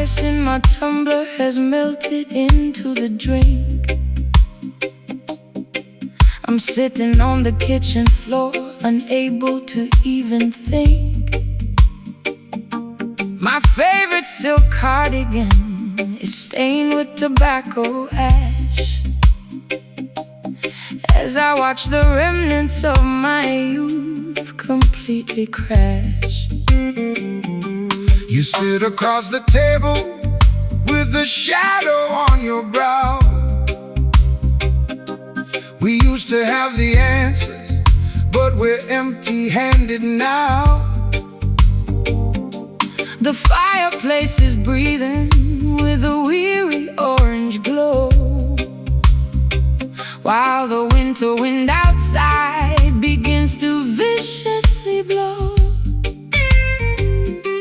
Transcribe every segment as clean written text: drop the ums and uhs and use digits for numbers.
ice in my tumbler has melted into the drink. I'm sitting on the kitchen floor, unable to even think. My favorite silk cardigan is stained with tobacco ash, as I watch the remnants of my youth completely crash. You sit across the table with a shadow on your brow. We used to have the answers, but we're empty-handed now. The fireplace is breathing with a weary orange glow, while the winter wind outside begins to viciously blow.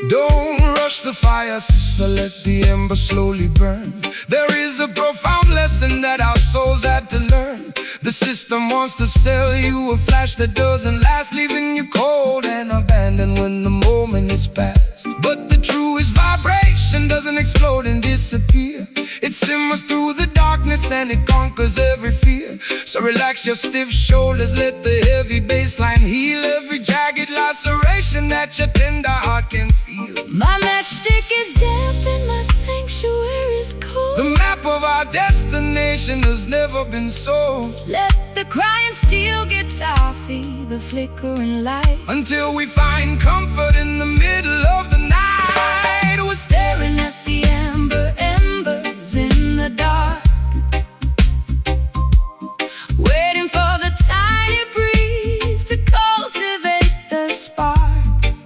Don't rush the fire, sister, let the ember slowly burn. There is a profound lesson that our souls had to learn. The system wants to sell you a flash that doesn't last, leaving you cold and abandoned when the moment is past. But the truest vibration doesn't explode and disappear. It simmers through the darkness and it conquers every fear. So relax your stiff shoulders, let the heavy bass line heal every jagged laceration that your tender heart can feel. My matchstick is damp and my sanctuary is cold. The map of our destination has never been sold. Let the crying steel guitar feed the flickering light, until we find comfort in the middle of the night. we're staring at the embers in the dark, waiting for the tiny breeze to cultivate the spark.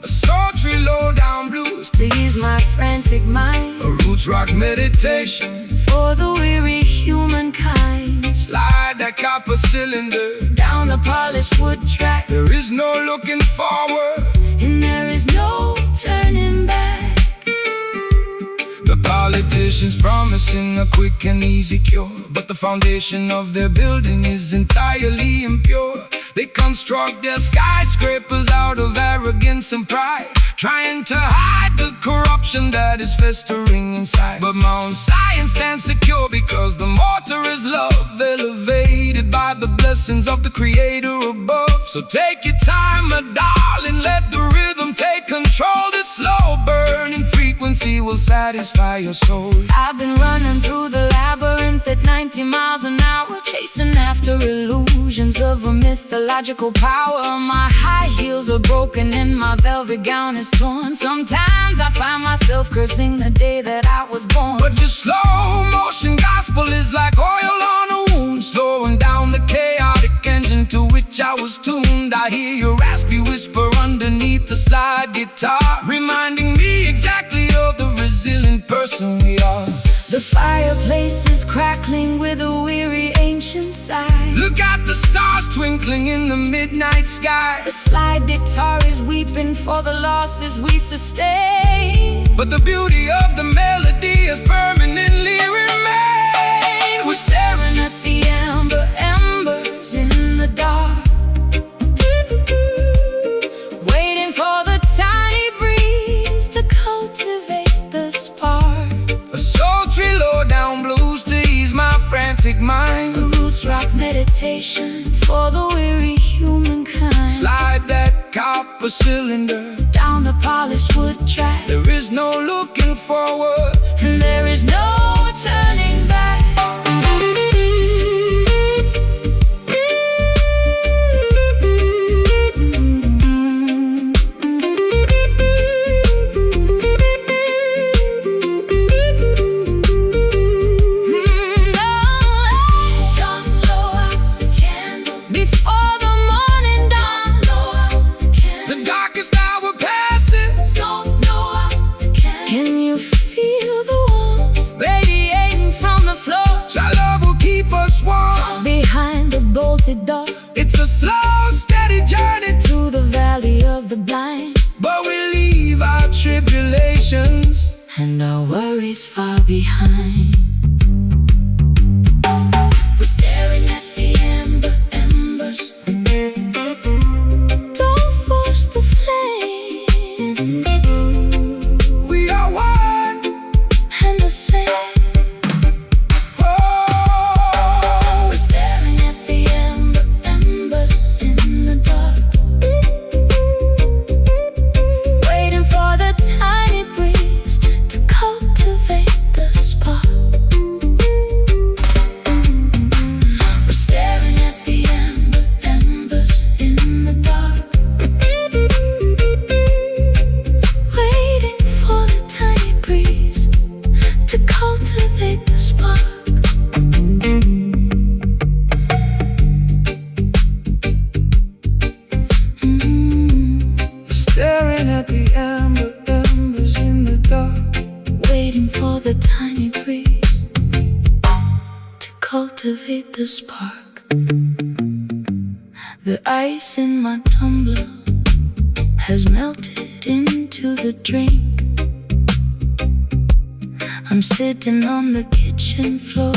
A sultry low-down blues to ease my frantic mind, a roots rock meditation for the weary humankind. Slide that copper cylinder down the polished wood track. There is no looking forward, and there is no turning back. The politicians promising a quick and easy cure, but the foundation of their building is entirely impure. They construct their skyscrapers out of arrogance and pride, trying to hide the corruption that is festering inside. But Mount Zion stands secure because the mortar is love, elevated by the blessings of the Creator above. So take your time, my darling, let the rhythm take control. This slow burning frequency will satisfy your soul. I've been running through the labyrinth at 90 miles an hour, chasing after illusions of a mythological power. My high heels are broken and my velvet gown is torn. Sometimes I find myself cursing the day that I was born. But your slow motion gospel is like oil on a wound, slowing down the chaotic engine to which I was tuned. I hear your raspy whisper underneath the slide guitar, reminding me exactly of the resilient person we are. The fireplace is crackling with a weary ancient sigh. Look at the stars twinkling in the midnight sky. The slide guitar is weeping for the losses we sustain, but the beauty of the melody has permanently remained. We're staring at the embers in the dark, waiting for the tiny breeze to cultivate the spark. A sultry low-down blues to ease my frantic mind, a roots rock meditation for the weary humankind. Slide that copper cylinder down the polished wood track. There is no looking forward, and there is no turning back. Door. It's a slow, steady journey through the valley of the blind, but we leave our tribulations and our worries far behind. We're staring at the embers. Don't force the flame. We are one, the spark. The ice in my tumbler has melted into the drink. I'm sitting on the kitchen floor,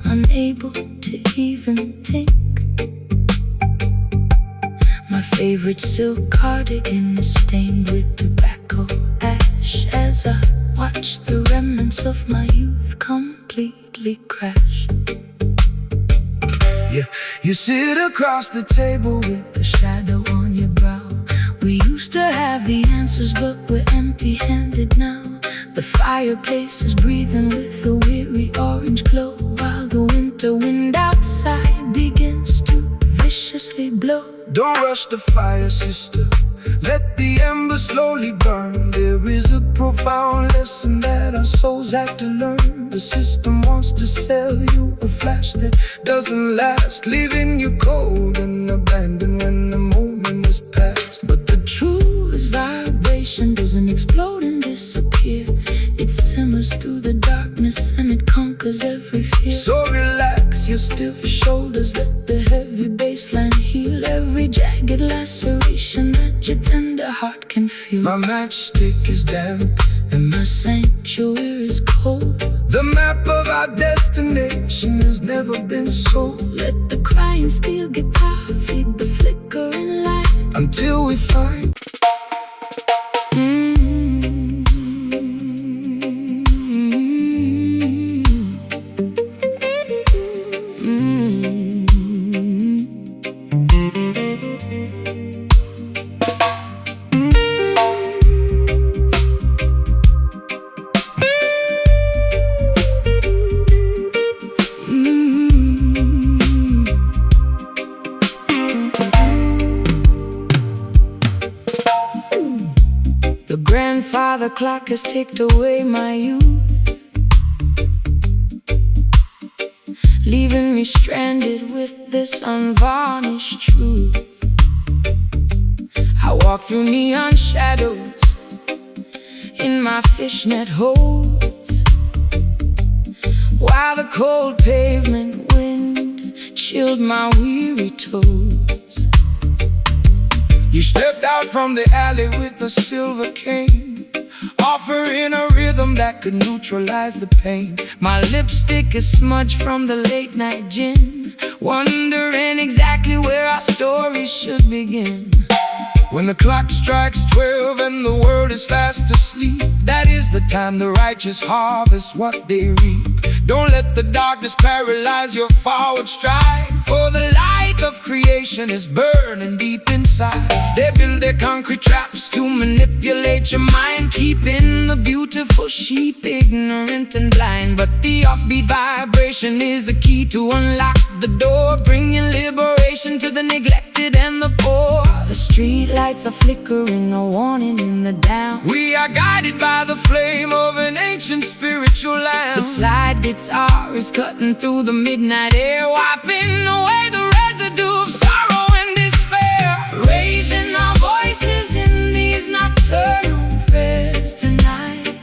unable to even think. My favorite silk cardigan is stained with tobacco ash as I watch the remnants of my youth completely crash. Yeah, you sit across the table with The shadow on your brow. We used to have the answers, but we're empty-handed now. The fireplace is breathing with a weary orange glow, while the winter wind outside begins to viciously blow. Don't rush the fire, sister. Let the embers slowly burn. There is a profound lesson that our souls have to learn. The system wants to sell you a flash that doesn't last, leaving you cold and abandoned when the moment is past. But the truest vibration doesn't explode and disappear. It simmers through the darkness and it conquers every fear. So relax Your stiff shoulders, let the heavy bassline heal every jagged laceration that your tender heart can feel. my matchstick is damp And my sanctuary is cold. The map of our destination has never been sold. Let the crying steel guitar feed the flickering light Until we find The grandfather clock has ticked away my youth, leaving me stranded with this unvarnished truth. I walk through neon shadows in my fishnet hose, while the cold pavement wind chilled my weary toes. You stepped out from the alley with a silver cane, offering a rhythm that could neutralize the pain. My lipstick is smudged from the late night gin, wondering exactly where our story should begin. When the clock strikes 12 and the world is fast asleep, that is the time the righteous harvest what they reap. Don't let the darkness paralyze your forward stride, for the light of creation is burning deep inside. They build their concrete traps to manipulate your mind, keeping the beautiful sheep ignorant and blind. But the offbeat vibration is a key to unlock the door, bringing liberation to the neglected and the poor. The street lights are flickering, a warning in the down. We are guided by the flame of an ancient spiritual lamp. The slide guitar is cutting through the midnight air, wiping away the residue of sorrow and despair. Raising our voices in these nocturnal prayers tonight,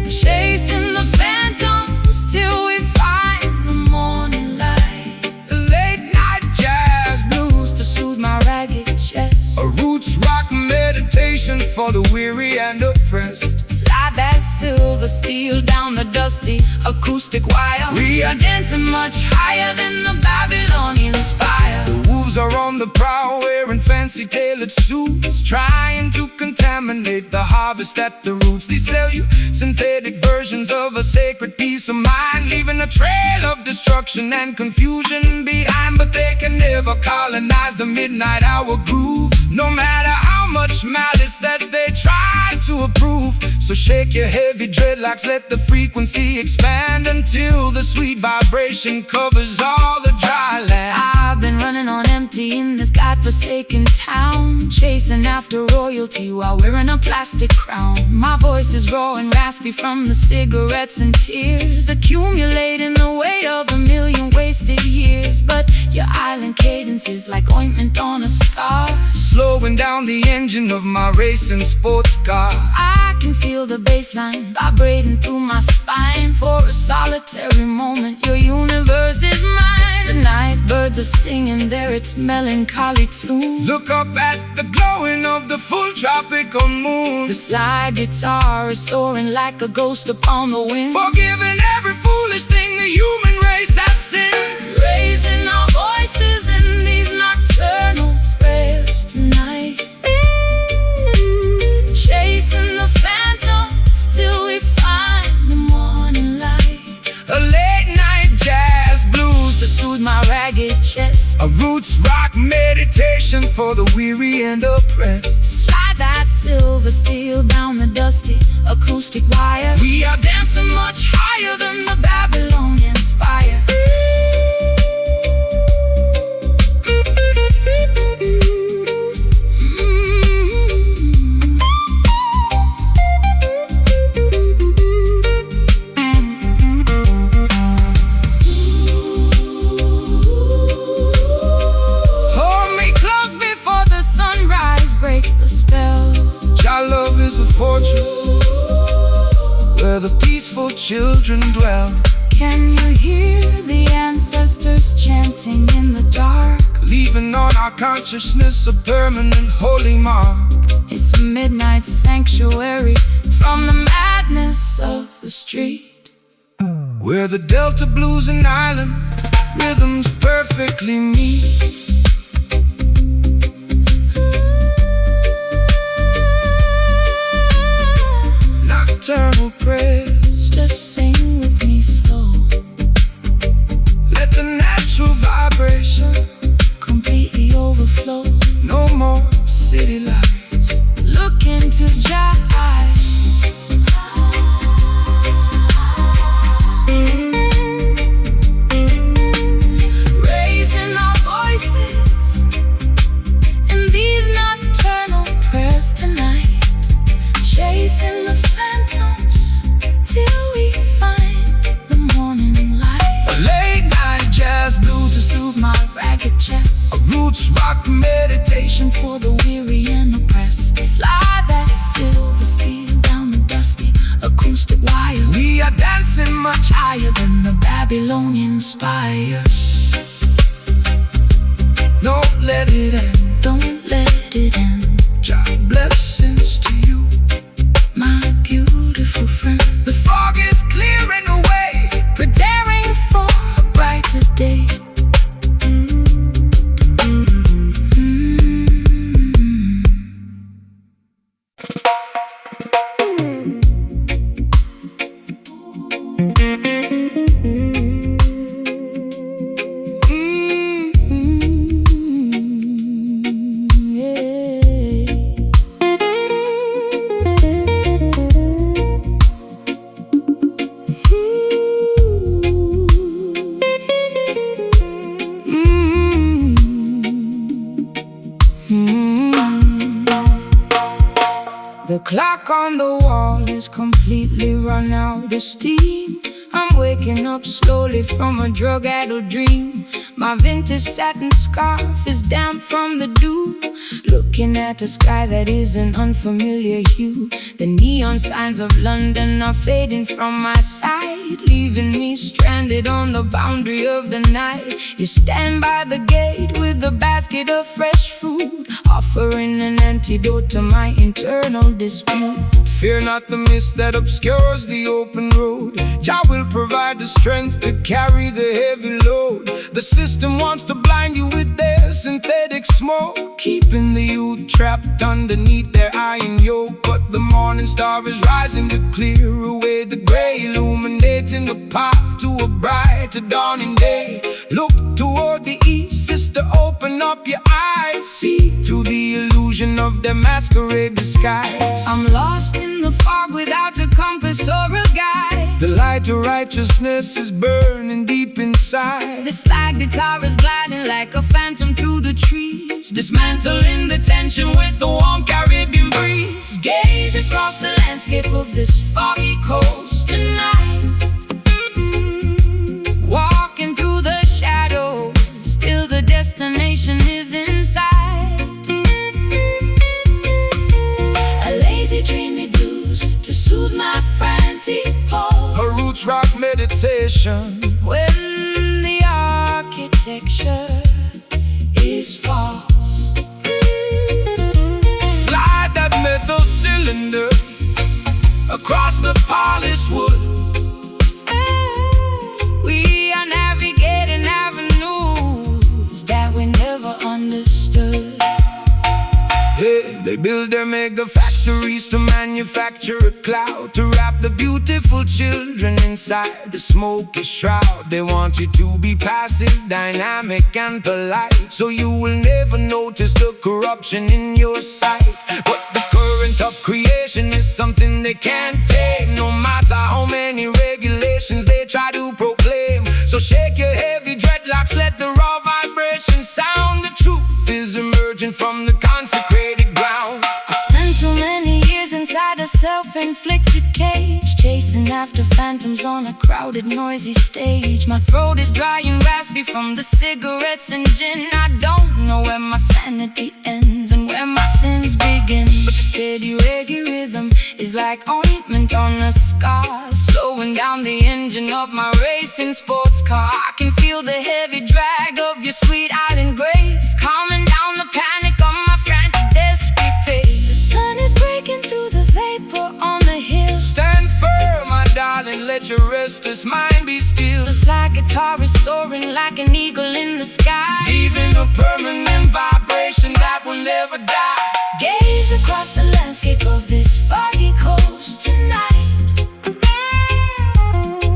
chasing the phantoms till we find the morning light. The late night jazz blues To soothe my ragged chest, a roots rock meditation for the weary and oppressed. slide that silver steel down the dusty acoustic wire. We are dancing much higher than the Babylonian spire. The wolves are on the prowl wearing fancy tailored suits, trying to contaminate the harvest at the roots. They sell you synthetic versions of a sacred peace of mind, leaving a trail of destruction and confusion behind. But they can never colonize the midnight hour groove, no matter how much malice that they try to approve. So shake your heavy dreadlocks, let the frequency expand until the sweet vibration covers all the dry land. I've been running on empty in this godforsaken town, chasing after royalty while wearing a plastic crown. My voice is raw and raspy from the cigarettes and tears, accumulating the weight of a million wasted years. But your island cadence is like ointment on a scar, slowing down the engine of my racing sports car. I can feel the bass line vibrating through my spine. For a solitary moment, your universe is mine. The night birds are singing their its melancholy tune. Look up at the glowing of the full tropical moon. The slide guitar is soaring like a ghost upon the wind, Forgiving every foolish thing the human race has sinned. raising our voices in these nocturnal prayers tonight. Chasing the phantoms till we find the morning light. A late night jazz blues To soothe my ragged chest, a roots rock meditation for the weary and oppressed. slide that silver steel down the dusty acoustic wire. We are dancing much higher than the Babylonian spire. Hold me close Before the sunrise breaks the spell, Our love is a fortress where the peaceful children dwell. can you hear the ancestors chanting in the dark? Leaving on our consciousness a permanent holy mark. It's a midnight sanctuary from the madness of the street. Where the Delta blues and island rhythms perfectly meet. Nocturnal prayers, Just sing with me slow, let the natural vibration, completely overflow. no more city lights. Look into Jah eyes, raising our voices in these nocturnal prayers tonight. Chasing the phantoms till we find the morning light. A late night jazz blue to soothe My ragged chest, a roots rock meditation. for the weary and oppressed. Slide that silver steel down the dusty acoustic wire. We are dancing much Higher than the Babylonian spire. Don't let it end. Don't let it end, Jah blessings to you. my beautiful friend. The fog is clearing away. Preparing for a brighter day. The clock on the wall is completely run out of steam. I'm waking up slowly from a drug-addled dream. My vintage satin scarf is damp from the dew. Looking at a sky that is an unfamiliar hue. The neon signs of London are fading from my sight, leaving me stranded on the boundary of the night. You stand by the gate with a basket of fresh food, offering an antidote to my internal dispute. Fear not the mist that obscures the open road. Jah will provide the strength to carry the heavy load. The system wants to blind you with their synthetic smoke, keeping the youth trapped underneath their iron yoke. But the morning star is rising to clear away the gray, illuminating the path to a brighter dawning day. Look toward the east, sister, open up your eyes. See through the illusion of their masquerade disguise. I'm lost in the fog without a compass or a guide. The light of righteousness is burning deep inside. The slide guitar is gliding like a phantom through the trees, dismantling the tension with the warm Caribbean breeze. Gaze across the landscape of this foggy coast tonight, walking through the shadows till the destination is in sight. A lazy dreamy blues meditation. When the architecture is false, slide that metal cylinder across the polished wood. we are navigating avenues that we never understood. Hey, they build their mega factories to manufacture a cloud, to wrap the beautiful children inside the smoky shroud. They want you to be passive, dynamic and polite, so you will never notice the corruption in your sight. But the current of creation is something they can't tame, no matter how many regulations they try to proclaim. So shake your heavy dreadlocks, let the raw vibration sound. The truth is emerging from the consecrated ground. I spent too many years inside a self-inflicted cage, chasing after phantoms on a crowded, noisy stage. My throat is dry and raspy from the cigarettes and gin. I don't know where my sanity ends and where my sins begin. But your steady reggae rhythm is like ointment on a scar, slowing down the engine of my racing sports car. I can feel the heavy drag of your sweet island grace, calming down the panic of my frantic, desperate pace. The sun is breaking through the vapor on the hill. Stand firm, my darling, let your restless mind be still. The slide guitar is soaring like an eagle in the sky, Leaving a permanent vibration that will never die. gaze across the landscape of this foggy coast tonight,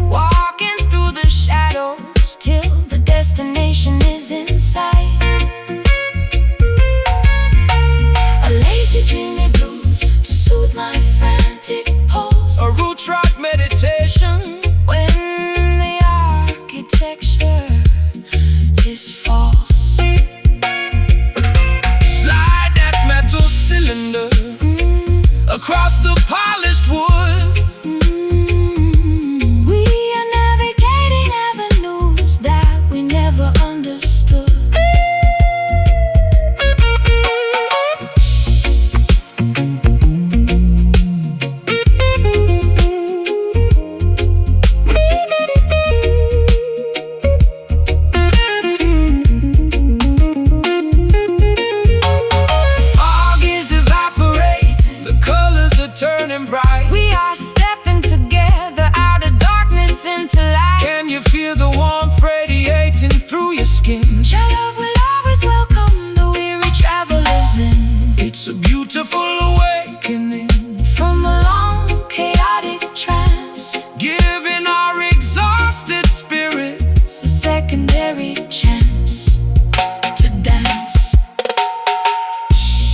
walking through the shadows till the destination is in sight. A lazy dreamy blues to soothe my frantic pulse. A roots rock meditation. When the architecture is false, Slide that metal cylinder across the polished wood. we are navigating avenues that we never understood. Fog is evaporating, the colors are turning bright. We are stepping together out of darkness into light. Can you feel the warmth radiating through your skin? Your love will always welcome the weary travelers in, It's a beautiful awakening, from a long chaotic trance, giving our exhausted spirits a secondary chance to dance.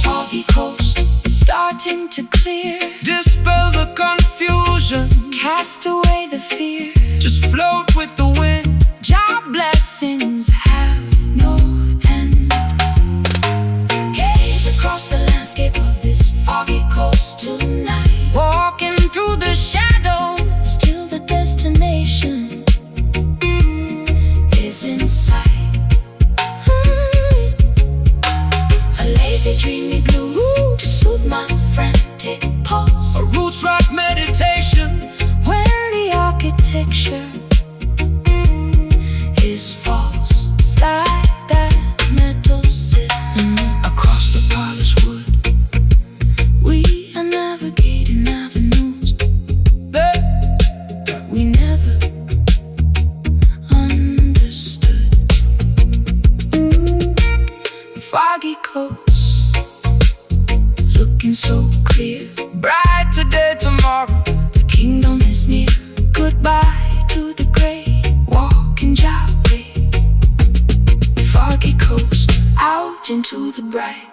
Foggy coast is starting to clear, dispel the confusion, cast away the fear. just float with the wind. Job blessings have no end. Gaze across the landscape of this foggy coast tonight, walking through the shadows till the destination is in sight. A lazy dreamy blues to soothe my frantic pulse. A roots rock meditation. When the architecture is false, slide that metal cylinder Across the polished wood. we are navigating avenues that we never understood. Foggy coast, looking so clear, Bright today, tomorrow. the kingdom is near. Goodbye to the gray, walking Jowway. Foggy coast, out into the bright.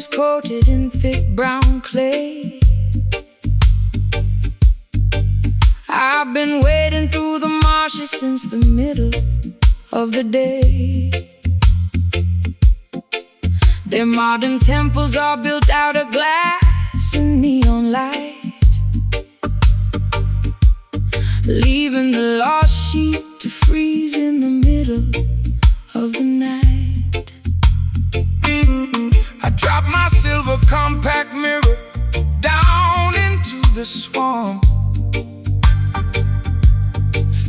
is coated in thick brown clay. I've been wading through the marshes since the middle of the day. Their modern temples are built out of glass and neon light, leaving the lost sheep to freeze in the middle of the night. I dropped my silver compact mirror down into the swamp,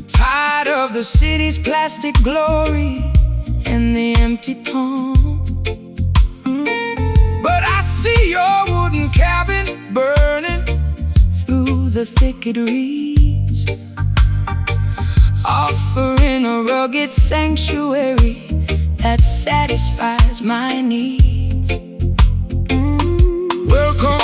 tired of the city's plastic glory and the empty palm. But I see your wooden cabin burning Through the thicket reeds, offering a rugged sanctuary that satisfies my needs. Welcome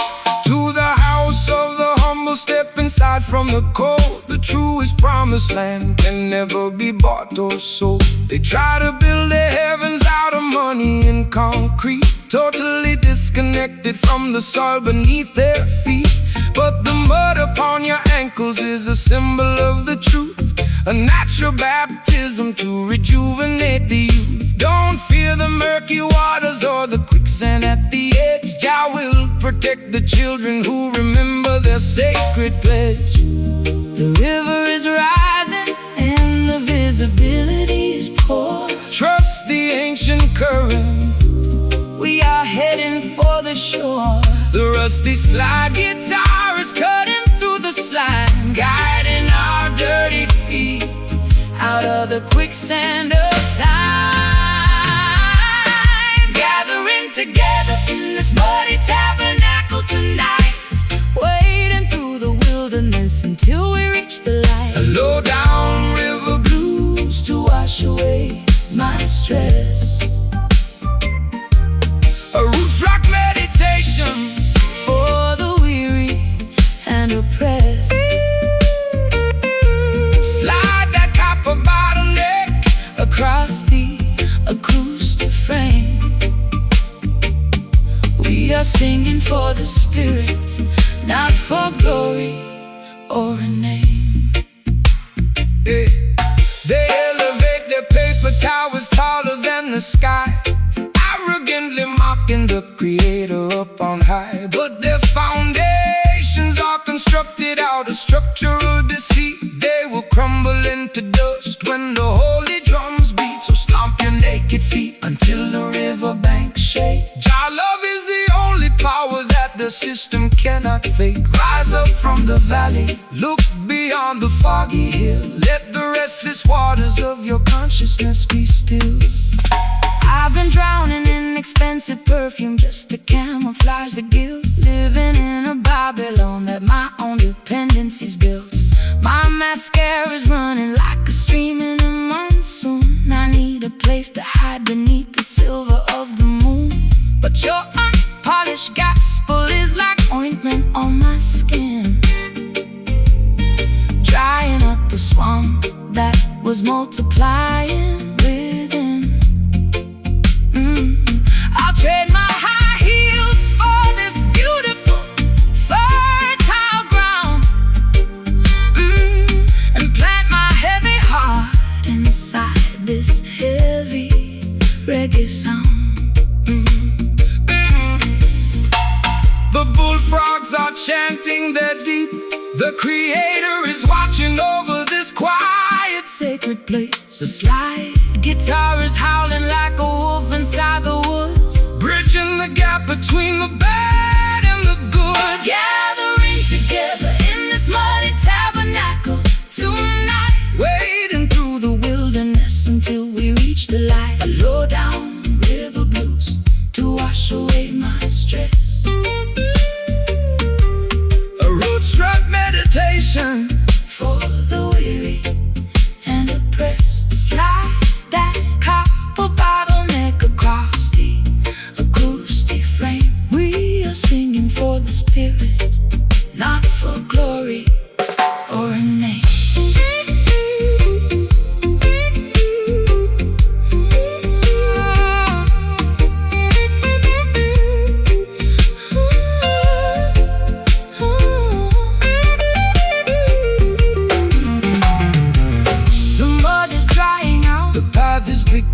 to the house of the humble. Step inside from the cold. The truest promised land can never be bought or sold. They try to build their heavens out of money and concrete, totally disconnected from the soil beneath their feet. But the mud upon your ankles is a symbol of the truth, a natural baptism to rejuvenate the youth. Don't fear the murky waters or the quicksand at the edge. Jah will protect the children who remember their sacred pledge. The river is rising and the visibility is poor. Trust the ancient current, We are heading for the shore. the rusty slide Guitar is cutting through the slime, guiding our dirty feet out of the quicksand of time. Gathering together in this muddy tabernacle tonight, wading through the wilderness until we reach the light. a low down river Blues to wash away my stress. a roots rock meditation For the weary and oppressed, slide that copper bottleneck across the acoustic frame. We are singing for the spirit, not for glory or a name. They elevate their paper towers taller than the sky, arrogantly mocking the creator up on high. But their foundations are constructed out of structural deceit. They will crumble into dust when the holy drums beat. So stomp your naked feet until the riverbanks shake. Jah love is the only power that the system cannot fake. Rise up from the valley, look beyond the foggy hill. Let the restless waters of your consciousness be still. I've been drowning in expensive perfume just to camouflage the guilt, living in a Babylon that my own dependency's built. My mascara's running like a stream in a monsoon. I need a place to hide beneath the silver of the moon. But your unpolished gospel is like ointment on my skin, drying up the swamp that was multiplying within. I'll trade my high heels for this beautiful, fertile ground, and plant my heavy heart inside this heavy reggae sound. The bullfrogs are chanting their deep. The creator is watching over this quiet Sacred place, the slide guitar is howling like a wolf inside the woods, bridging the gap between the bad and the good. gathering together in this muddy tabernacle tonight, Wading through the wilderness until we reach the light. A low down river blues to wash away my stress. a roots rock meditation For the weary and oppressed, slide that copper bottleneck across the acoustic frame. We are singing for the spirit,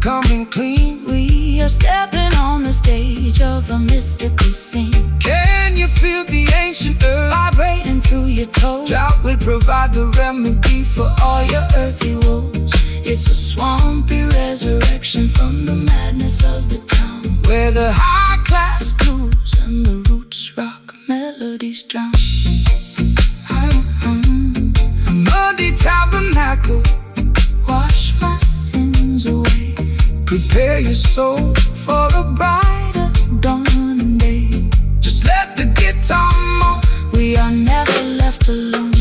coming clean. We are stepping on the stage of a mystical scene. Can you feel the ancient earth Vibrating through your toes. Drought will provide the remedy for all your earthy woes. It's a swampy resurrection from the madness of the town, where the high-class blues and the roots rock melodies drown. A muddy tabernacle, wash my sins away. prepare your soul For a brighter dawning day. Just let the guitar moan. We are never left alone.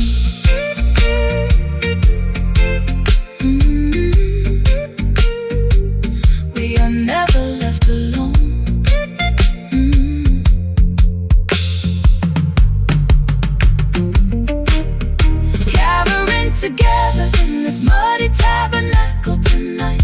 We are never left alone. Gathering together in this muddy tabernacle tonight,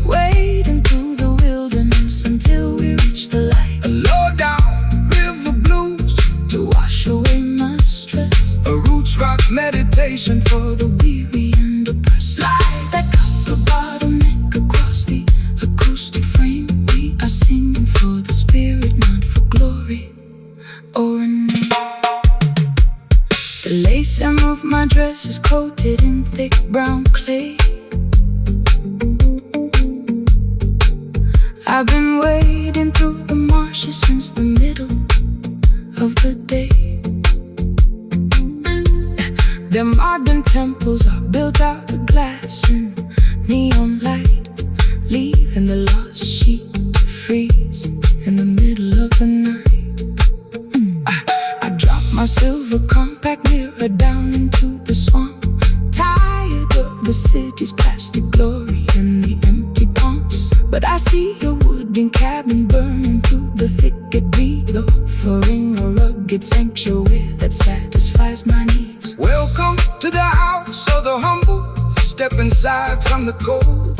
wading through the wilderness until we reach the light. A low-down river blues To wash away my stress, a roots rock meditation for the weary and oppressed. Slide that copper bottleneck across the acoustic frame. We are singing for the spirit, not for glory or a name. The lace hem of my dress is coated in thick brown clay. I've been wading through the marshes since the middle of the day. Their modern temples are built out of glass and neon light, leaving the lost sheep to freeze in the middle of the night. I dropped my silver compact mirror down into the swamp, tired of the city's plastic glory and the empty pumps. But I see a wooden cabin burning through the thicket below, offering a rugged sanctuary that satisfies my needs. Welcome to the house of the humble. Step inside from the cold.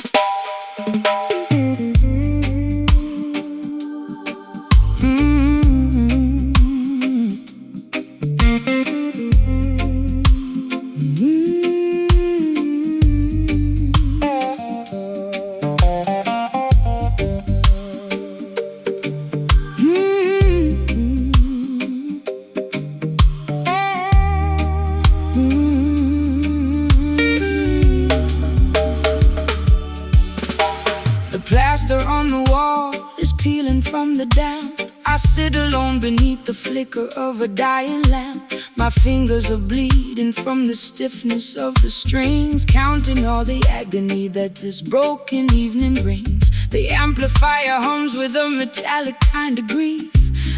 The plaster on the wall is peeling from the damp. I sit alone beneath the flicker of a dying lamp. My fingers are bleeding from the stiffness of the strings, counting all the agony that this broken evening brings. The amplifier hums with a metallic kind of grief.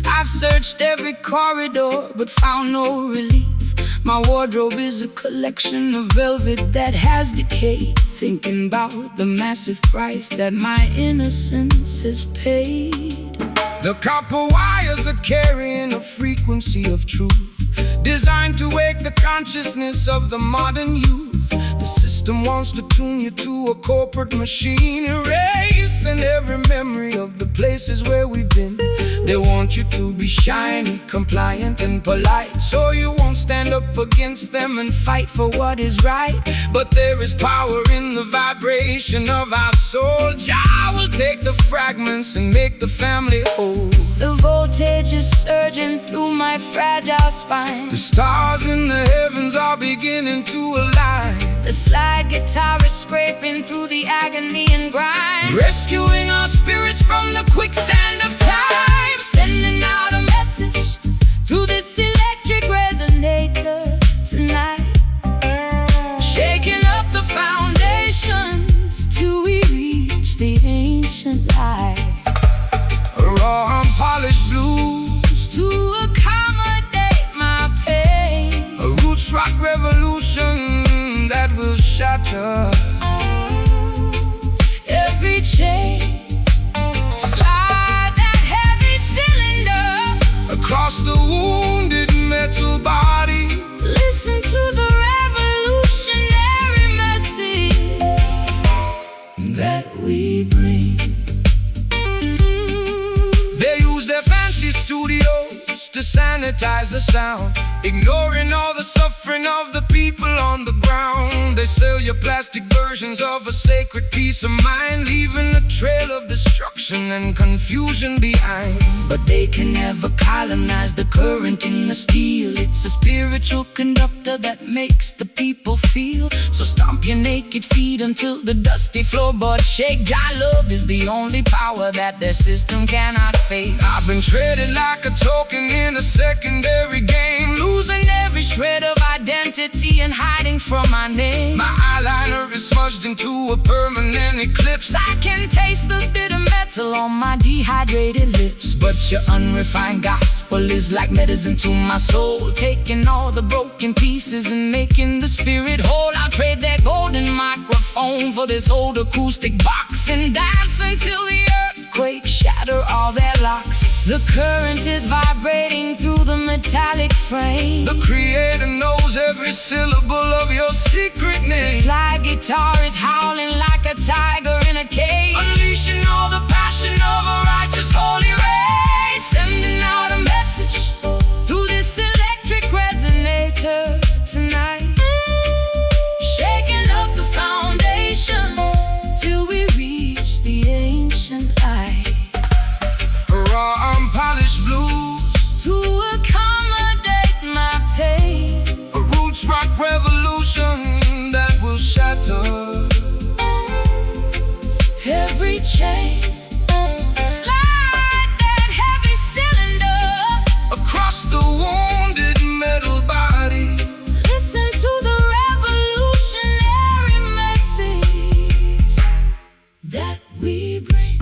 I've searched every corridor but found no relief. My wardrobe is a collection of velvet that has decayed, thinking about the massive price that my innocence has paid. The copper wires are carrying a frequency of truth, designed to wake the consciousness of the modern youth. The system wants to tune you to a corporate machine, erasing every memory of the places where we've been. They want you to be shiny, compliant and polite, so you won't stand up against them and fight for what is right. But there is power in the vibration of our soul. Jah will take the fragments and make the family whole. The voltage is surging through my fragile spine. The stars in the heavens are beginning to align. The slide guitar is scraping through the agony and grind, rescuing our spirits from the quicksand of time. Sending out a message through this electric resonator tonight, shaking up the foundations till we reach the ancient light. Raw unpolished blues to accommodate my pain. A roots rock revolution that will shatter every chain. Slide that heavy cylinder across the wounded metal body. Listen to the revolutionary message that we bring. They use their fancy studios to sanitize the sound, ignoring all the suffering of the people on the ground. They sell you plastic versions of a sacred peace of mind, leaving a trail of destruction and confusion behind. But they can never colonize the current in the steel. It's a spiritual conductor that makes the people feel. So stomp your naked feet until the dusty floorboards shake. Jah love is the only power that their system cannot fake. I've been traded like a token in a secondary game, Losing every shred of identity and hiding from my name. my eyeliner is smudged into a permanent eclipse. I can taste the bitter metal on my dehydrated lips. But Your unrefined gospel is like medicine to my soul, taking all the broken pieces and making the spirit whole. I'll trade that golden microphone for this old acoustic box and dance until the earthquake shatter all their locks. The current is vibrating through the metallic frame. the creator knows every syllable of your secret name. Slide guitar is howling like a tiger in a cage, Unleashing all the passion of a righteous holy race. sending out a message through this electric resonator tonight, shaking up the foundations till we reach the ancient light. Raw unpolished blues, To accommodate my pain, a roots rock revolution that will shatter every chain. Slide that heavy cylinder across the wounded metal body. Listen to the revolutionary message that we bring.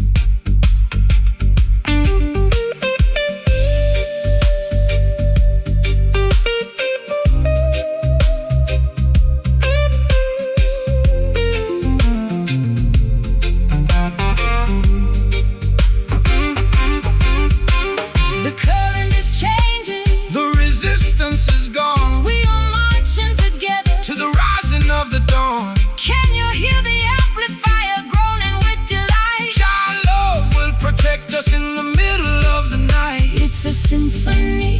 The current is changing. The resistance is gone We are marching together. to the rising of the dawn. Can you hear the amplifier groaning with delight? Our love will protect us in the middle of the night. It's a symphony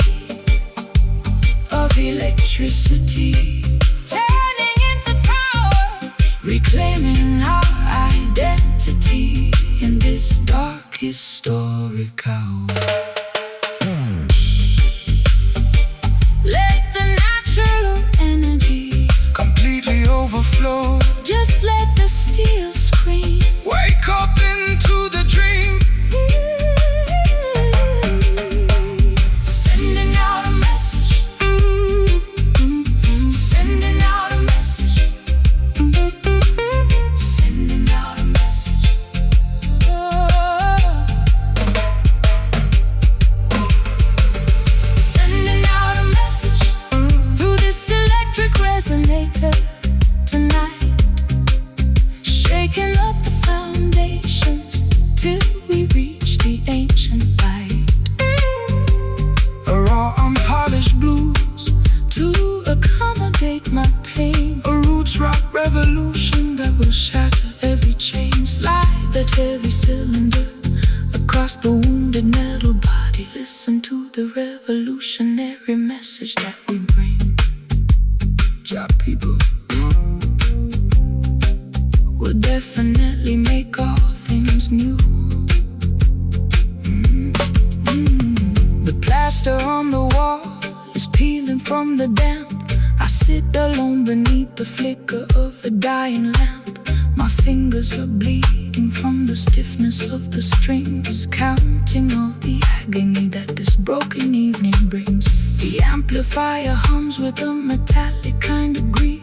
of electricity, turning into power, reclaiming our identity in this dark historic hour. Let the natural energy Completely overflow. just let the steel scream. Wake up into the dream. Sending out a message. Sending out a message. Sending out a message. Sending out a message through this electric resonator tonight, shaking up the foundations till we reach the ancient light. Raw unpolished blues, To accommodate my pain, a roots rock revolution that will shatter every chain. Slide that heavy cylinder across the wounded metal body. Listen to the revolutionary message that we bring. Jah people. Will definitely make all things new. The plaster on the wall is peeling from the damp. I sit alone beneath the flicker of a dying lamp. My fingers are bleeding from the stiffness of the strings, counting all the agony that this broken evening brings. The amplifier hums with a metallic kind of grief.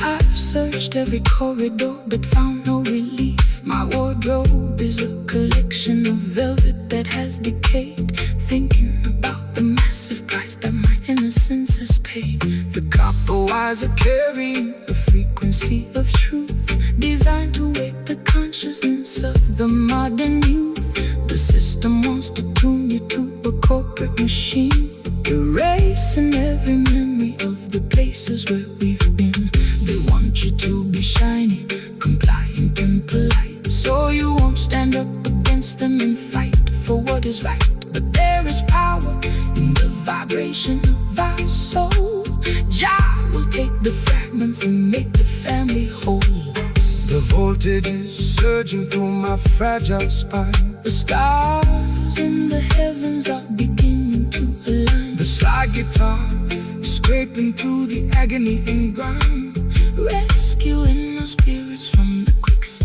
I've searched every corridor but found no relief. My wardrobe is a collection of velvet that has decayed, thinking about the massive price that my innocence has paid. The copper wires are carrying A frequency of truth designed to wake the consciousness of the modern youth. The system wants to tune you to a corporate machine, erasing every memory of the places where we've been. They want you to be shiny, compliant and polite, so you won't stand up against them and fight for what is right. But there is power in the vibration of our soul. Jah will take the fragments and make the family whole. The voltage is surging through my fragile spine. The stars in the heavens are beginning to align. The slide guitar is scraping through the agony and grime, rescuing our spirits from the quicksand.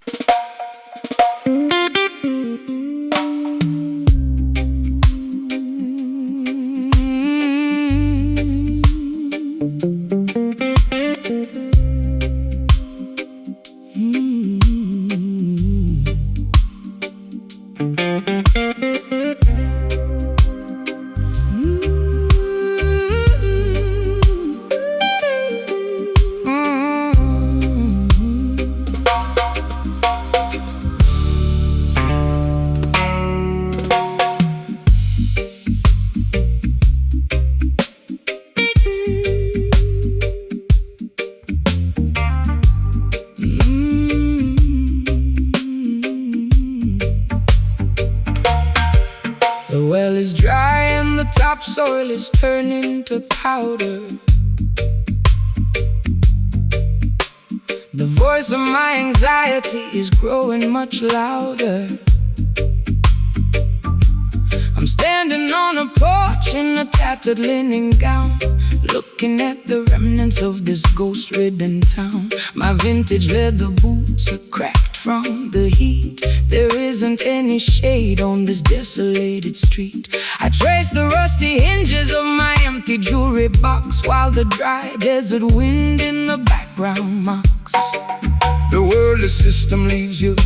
The well is dry and the topsoil is turning to powder. The voice of my anxiety is growing much louder. I'm standing on a porch in a tattered linen gown, looking at the remnants of this ghost-ridden town. My vintage leather boots are cracked from the heat. There isn't any shade on this desolated street. I trace the rusty hinges of my empty jewelry box, while the dry desert wind in the background mocks. The worldly system leaves you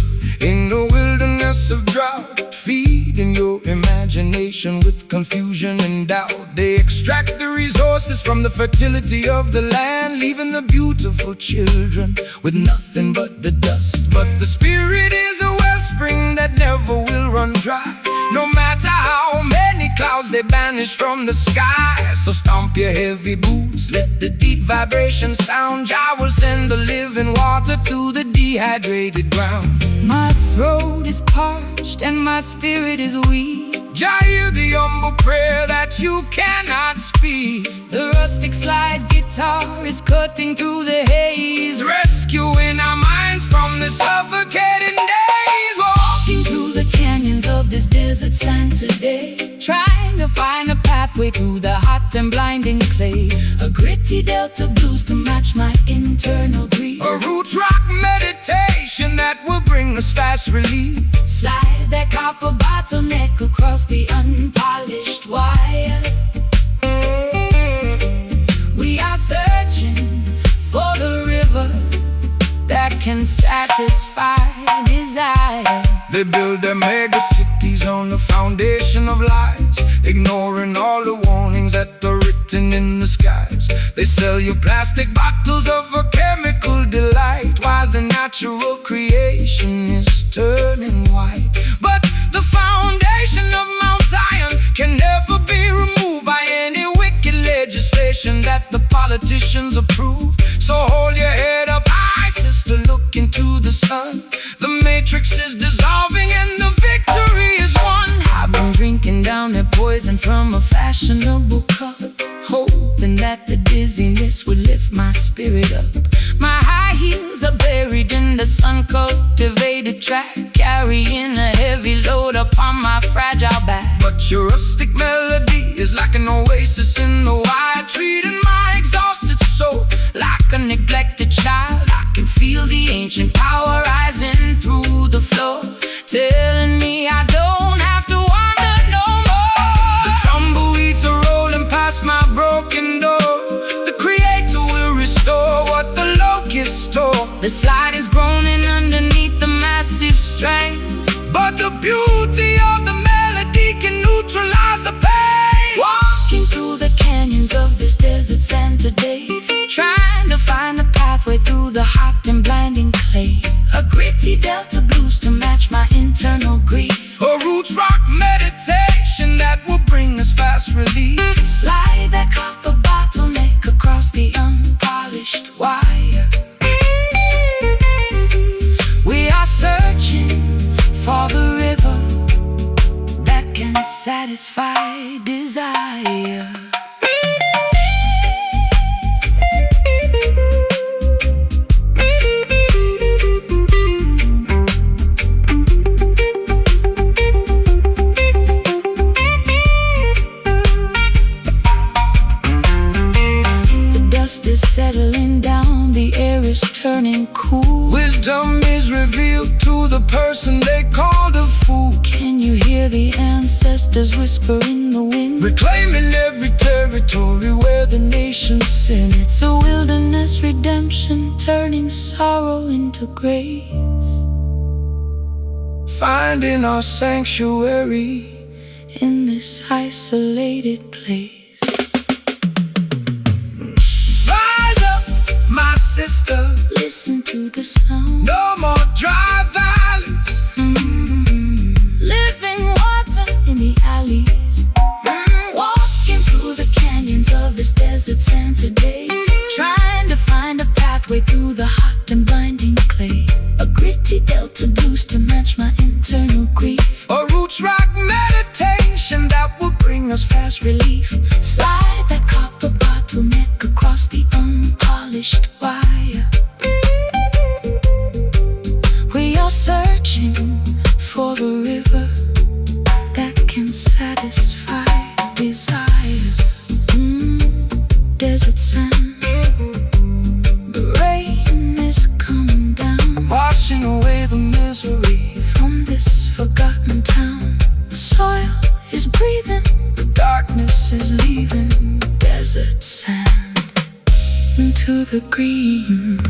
in a wilderness of drought, feeding your imagination with confusion and doubt. They extract the resources from the fertility of the land, leaving the beautiful children with nothing but the dust. But the spirit is a wellspring that never will run dry, no matter how many clouds they banish from the sky. So stomp your heavy boots, let the deep vibration sound. Jah will send the living water to the dehydrated ground. My throat is parched and my spirit is weak. Jah, hear the humble prayer that you cannot speak. The rustic slide guitar is cutting through the haze, rescuing our minds from the suffocating days. Walking through the canyons of this desert sand today, trying to find a pathway through the hot and blinding clay. A gritty delta blues to match my internal grief. A roots rock meditation that will bring us fast relief. Slide that copper bottleneck across the unpolished wire. We are searching for the river that can satisfy desire. They build their mega cities on the foundation of lies, ignoring all the warnings that are written in the skies. They sell you plastic bottles of a chemical delight, while the natural creation is turning white. But the foundation of Mount Zion can never be removed by any wicked legislation that the politicians approve. So hold your head up high, sister, look into the sun. The matrix is dissolving and the victory is won. I've been drinking down that poison from a fashionable cup, hoping that the dizziness would lift my spirit up. My high heels are buried in the sun-cultivated track, carrying a heavy load upon my fragile back. But your rustic melody is like an oasis in the wild, treating my exhausted soul like a neglected child. I can feel the ancient power rising through the floor, telling me I don't have to wander no more. The tumbleweeds are rolling past my broken door. The Creator will restore what the locusts tore. The slide is groaning underneath the massive strain, but the beauty of the melody can neutralize the pain. Walking through the canyons of this desert sand today, trying to find a pathway through the hot and blinding clay. A gritty delta blues to match my internal grief. A roots rock meditation that will bring us fast relief. Slide that copper bottleneck across the unpolished wire. We are searching for the river that can satisfy desire. harvest is settling down, the air is turning cool. Wisdom is revealed to the person they called a fool. Can you hear the ancestors whisper in the wind? Reclaiming every territory where the nations sin. It's a wilderness redemption, turning sorrow into grace. Finding our sanctuary in this isolated place. Rise up, my sister, listen to the sound. No more dry valleys. Living water in the alleys. Walking through the canyons of this desert sand today. Trying to find a pathway through the hot and blinding clay. A gritty delta blues to match my internal grief. A roots rock meditation that will bring us fast relief. Slide that copper bottleneck across the unpolished wire. We are searching for the river that can satisfy desire. Desert sand, the rain is coming down, washing away the misery from this forgotten town. The soil is breathing, the darkness is leaving. Desert sand into the green.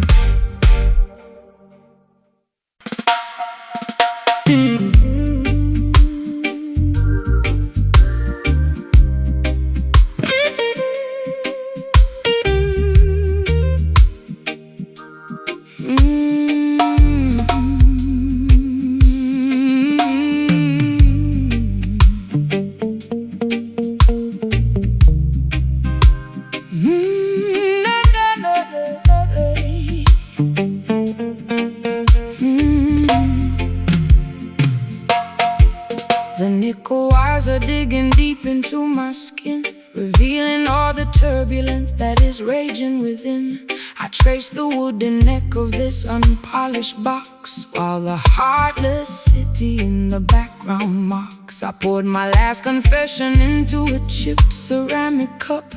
The nickel wires are digging deep into my skin, revealing all the turbulence that is raging within. I trace the wooden neck of this unpolished box, while the heartless city in the background mocks. I poured my last confession into a chipped ceramic cup.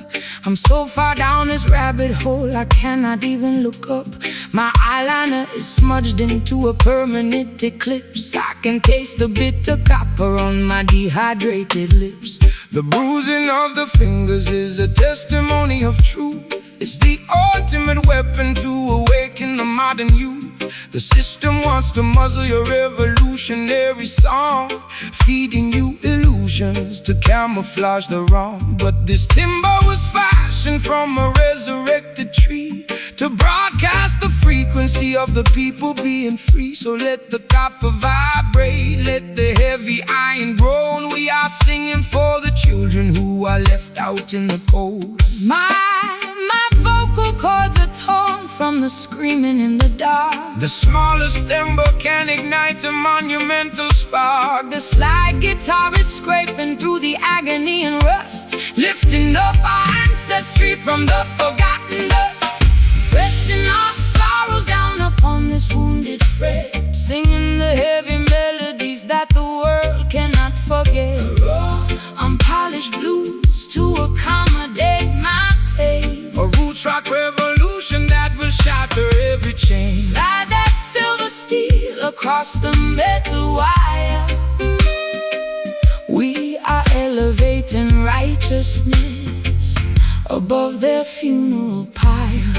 I'm so far down this rabbit hole I cannot even look up. My eyeliner is smudged into a permanent eclipse. I can taste the bitter copper on my dehydrated lips. The bruising of the fingers is a testimony of truth. It's the ultimate weapon to awaken the modern youth. The system wants to muzzle your revolutionary song, feeding you illusions to camouflage the wrong. But this timber was fashioned from a resurrected tree to broadcast the frequency of the people being free. So let the copper vibrate, let the heavy iron groan. We are singing for the children who are left out in the cold. My vocal cords are torn from the screaming in the dark. The smallest ember can ignite a monumental spark. The slide guitar is scraping through the agony and rust, lifting up our ancestry from the forgotten dust, pressing our sorrows down upon this wounded fret, singing the heavy melodies that the world cannot forget. Raw, unpolished blues to accommodate my pain. a roots rock revolution that will shatter every chain. Slide that silver steel across the metal wire. We are elevating righteousness above their funeral pyre.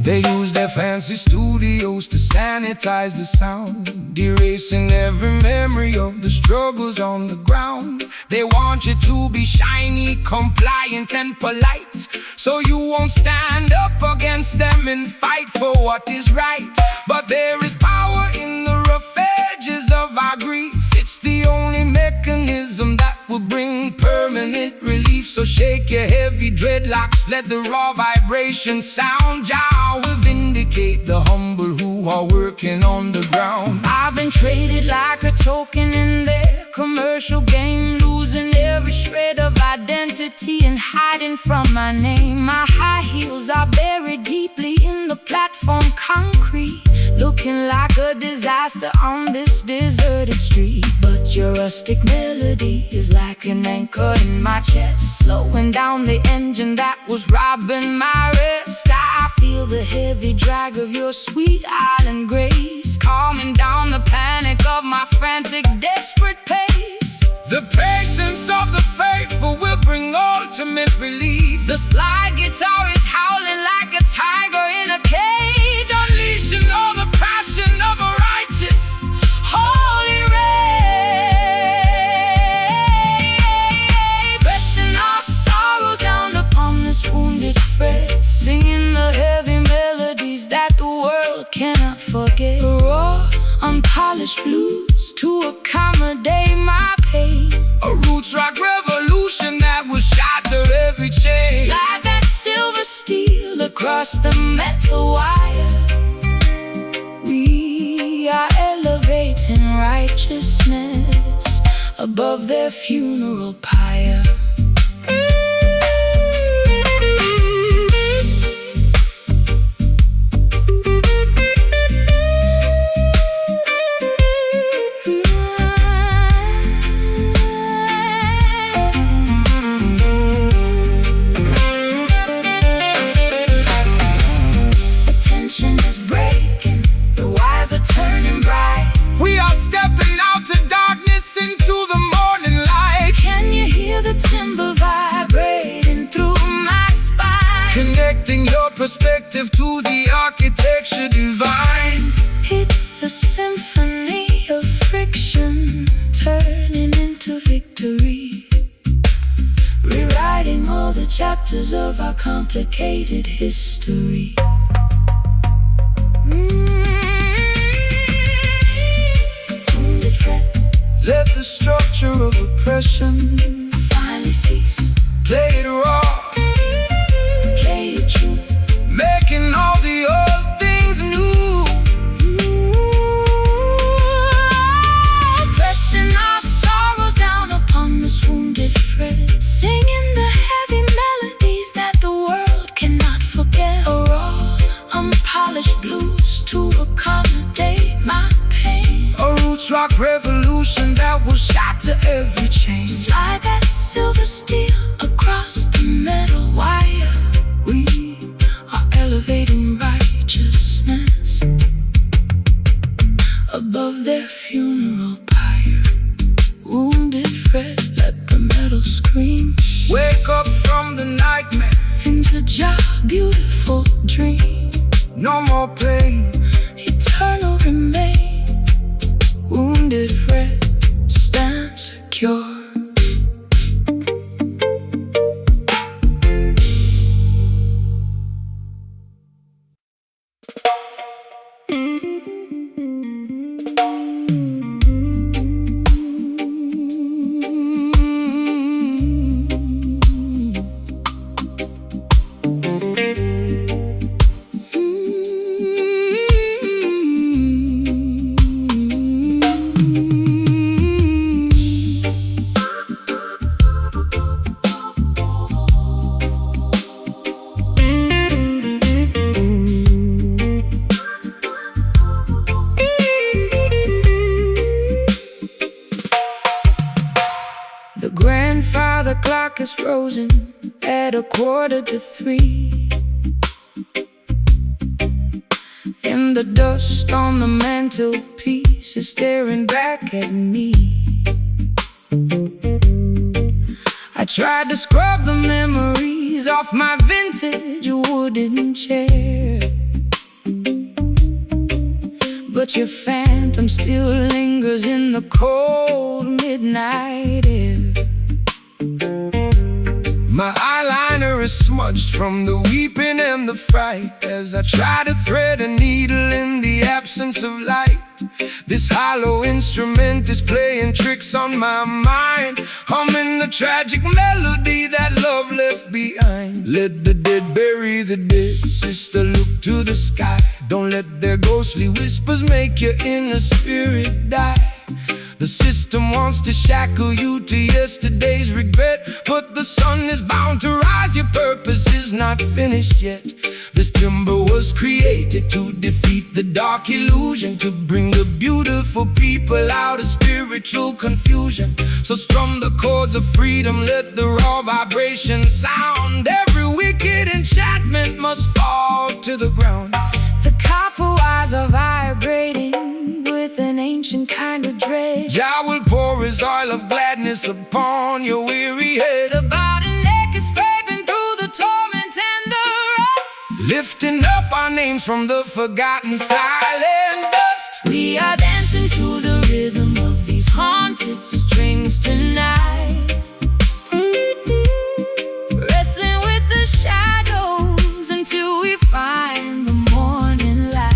They use their fancy studios to sanitize the sound, erasing every memory of the struggles on the ground. They want you to be shiny, compliant and polite, so you won't stand up against them and fight for what is right. But there is power in the rough edges of our grief. It's the only mechanism that will bring permanent relief. So shake your heavy dreadlocks, let the raw vibration sound. Jah will vindicate the humble who are working on the ground. I've been traded like a token in their commercial game, losing every shred of identity and hiding from my name. My high heels are buried deeply in the platform concrete, looking looking like a disaster on this deserted street. But your rustic melody is like an anchor in my chest, slowing down the engine that was robbing my rest. I feel the heavy drag of your sweet island grace, calming down the panic of my frantic, desperate pace. The patience of the faithful will bring ultimate relief. The slide guitar is howling like a tiger in a cage, unleashing all the passion of a righteous, holy rage. Pressing our sorrows down upon this wounded fret, singing the heavy melodies that the world cannot forget. Raw, unpolished blues to accommodate my pain. A roots rock revolution that will shatter every chain. Slide that silver steel across the metal wire. We are elevating righteousness above their funeral pyre. Turning bright, we are stepping out to darkness into the morning light. Can you hear the timber vibrating through my spine? Connecting your perspective to the architecture divine. It's a symphony of friction, turning into victory, rewriting all the chapters of our complicated history. Let the structure of oppression finally cease. Play it raw, play it true, making all the old things new. Pressing our sorrows down upon this wounded fret, singing the heavy melodies that the world cannot forget. A raw, unpolished blues to accommodate my pain. A roots rock revolution that will shatter every chain. Slide that silver steel across the metal wire. We are elevating righteousness above their funeral pyre. Wounded fret, let the metal scream. Wake up from the nightmare into your beautiful dream. No more pain, eternal remain. Wounded fret, stand secure. The grandfather clock is frozen at 2:45. And the dust on the mantelpiece is staring back at me. I tried to scrub the memories off my vintage wooden chair, but your phantom still lingers in the cold midnight air. My eyeliner is smudged from the weeping and the fright as I try to thread a needle in the absence of light. This hollow instrument is playing tricks on my mind, humming the tragic melody that love left behind. Let the dead bury the dead, sister, look to the sky. Don't let their ghostly whispers make your inner spirit die. The system wants to shackle you to yesterday's regret, but the sun is bound to rise, your purpose is not finished yet. This timber was created to defeat the dark illusion, to bring the beautiful people out of spiritual confusion. So strum the chords of freedom, let the raw vibration sound. Every wicked enchantment must fall to the ground. The copper wires are vibrating with an ancient kind of dread. Jah will pour his oil of gladness upon your weary head. The bottleneck is scraping through the torment and the rust, Lifting up our names from the forgotten silent dust. we are dancing to the rhythm of these haunted strings tonight, wrestling with the shadows until we find the morning light.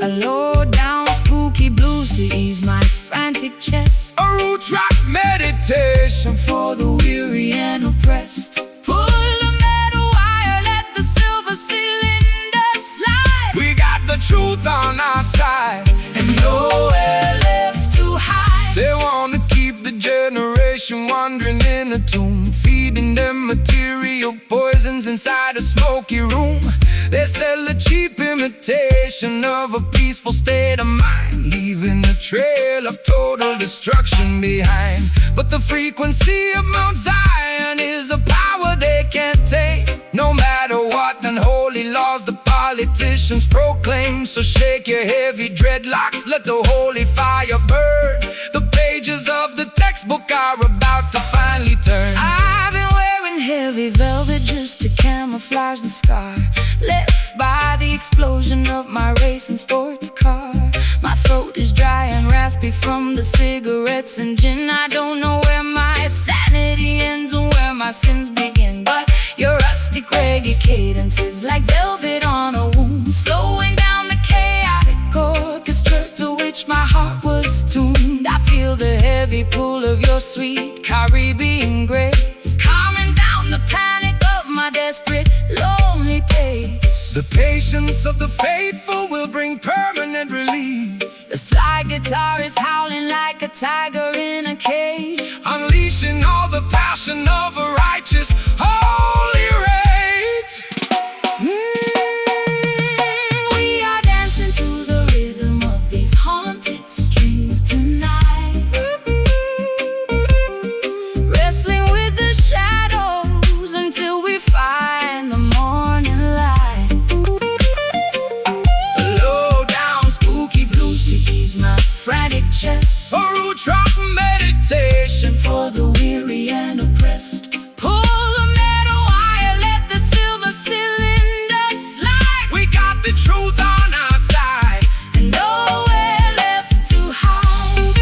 A low down spooky blues to ease my frantic chest, A root rock meditation for the weary and oppressed. Pull the metal wire, let the silver cylinder slide. We got the truth on our side, And nowhere left to hide. they wanna keep the generation wandering in a tomb, feeding them material poisons inside a smoky room. They sell a cheap imitation of a peaceful state of mind, leaving a trail of total destruction behind. But the frequency of Mount Zion is a power they can't tame. No matter what unholy laws the politicians proclaim, so shake your heavy dreadlocks, let the holy fire burn. The pages of the textbook are about to finally turn. I've been wearing heavy velvet just to camouflage the scar left by the explosion of my racing sports car. My throat is dry and raspy from the cigarettes and gin. I don't know where my sanity ends and where my sins begin, but your rustic reggae cadence is like velvet on a wound, slowing down the chaotic orchestra to which my heart was tuned. I feel the heavy pull of your sweet Caribbean grace, calming down the panic of my desperate, lonely pace. The patience of the faithful will bring permanent relief, The slide guitar is howling like a tiger in a cage, unleashing all the passion of a righteous holy rage. We are dancing to the rhythm of these haunted strings tonight, wrestling with the shadows until we find the morning light. A low down spooky blues to ease my Frantic chest, a root rock meditation for the weary and oppressed. Pull the metal wire, let the silver cylinder slide. We got the truth on our side, And nowhere left to hide.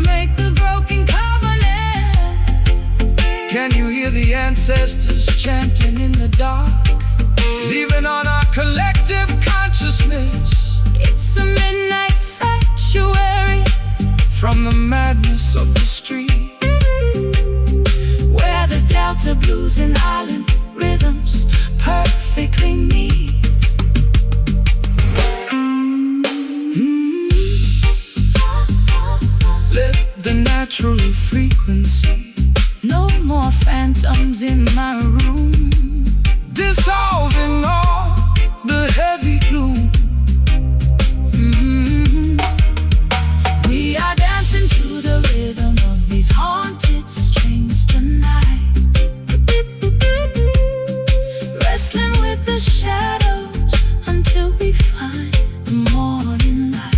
Make the broken covenant. Can you hear the ancestors Chanting in the dark, leaving on our collective consciousness? it's a midnight sanctuary From the madness of the street, where the Delta blues and island rhythms perfectly meet. let the natural frequency No more phantoms in my room, dissolving all the heavy gloom. We are dancing to the rhythm of these haunted strings tonight, wrestling with the shadows until we find the morning light.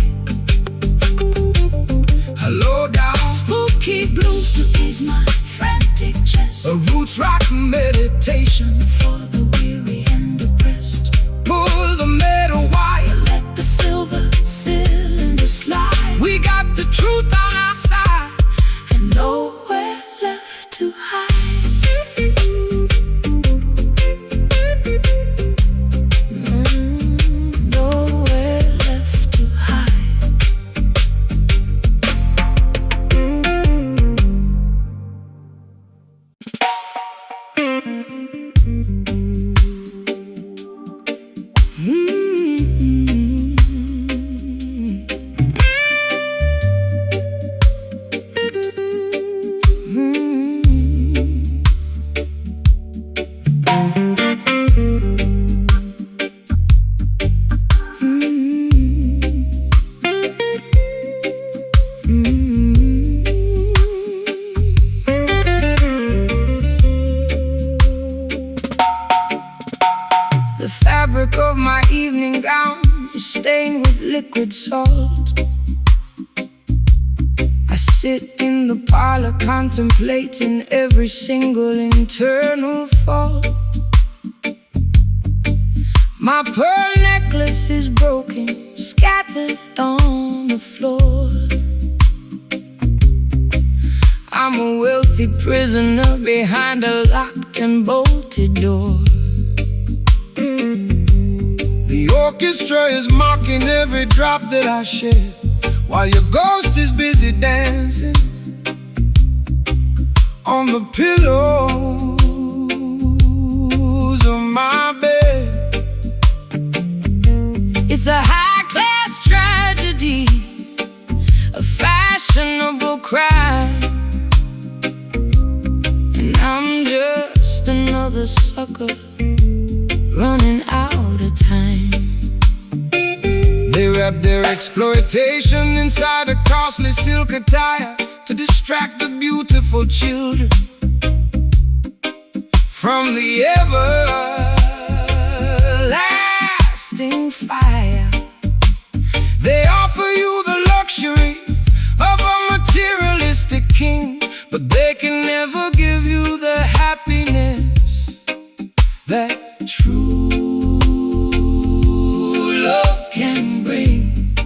A low down, Spooky blues to ease my frantic chest, a roots rock meditation for the weary and oppressed. liquid salt. I sit in the parlor contemplating every single internal fault. My pearl necklace is broken, scattered on the floor. I'm a wealthy prisoner behind a locked and bolted door. The orchestra is mocking every drop that I shed, while your ghost is busy dancing on the pillows of my bed. It's a high-class tragedy, a fashionable crime, and I'm just another sucker running out of time. They wrap their exploitation inside a costly silk attire to distract the beautiful children from the everlasting fire. They offer you the luxury of a materialistic king, but they can never give you the happiness that true love can bring.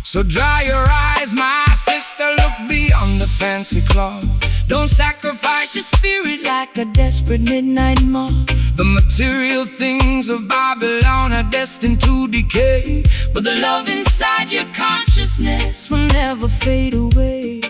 So dry your eyes, my sister, look beyond the fancy cloth. Don't sacrifice your spirit like a desperate midnight moth. The material things of Babylon are destined to decay, but the love inside your consciousness will never fade away.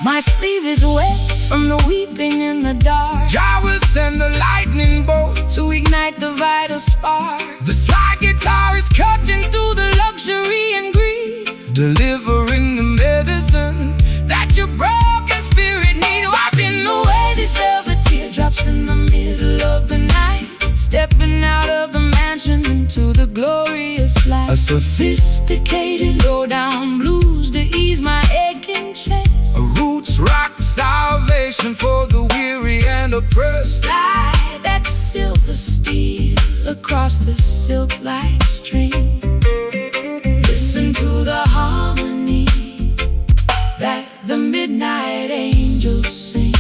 My sleeve is wet from the weeping in the dark. Jah will send the lightning bolt to ignite the vital spark. The slide guitar is cutting through the luxury and greed, delivering the medicine that your broken spirit need. Wiping away these velvet teardrops in the middle of the night, stepping out of the mansion into the glorious light. A sophisticated low-down blues to ease my aching chest. A roots rock salvation for the weary and oppressed. Slide that silver steel across the silk-like string. Listen to the harmony that the midnight angels sing.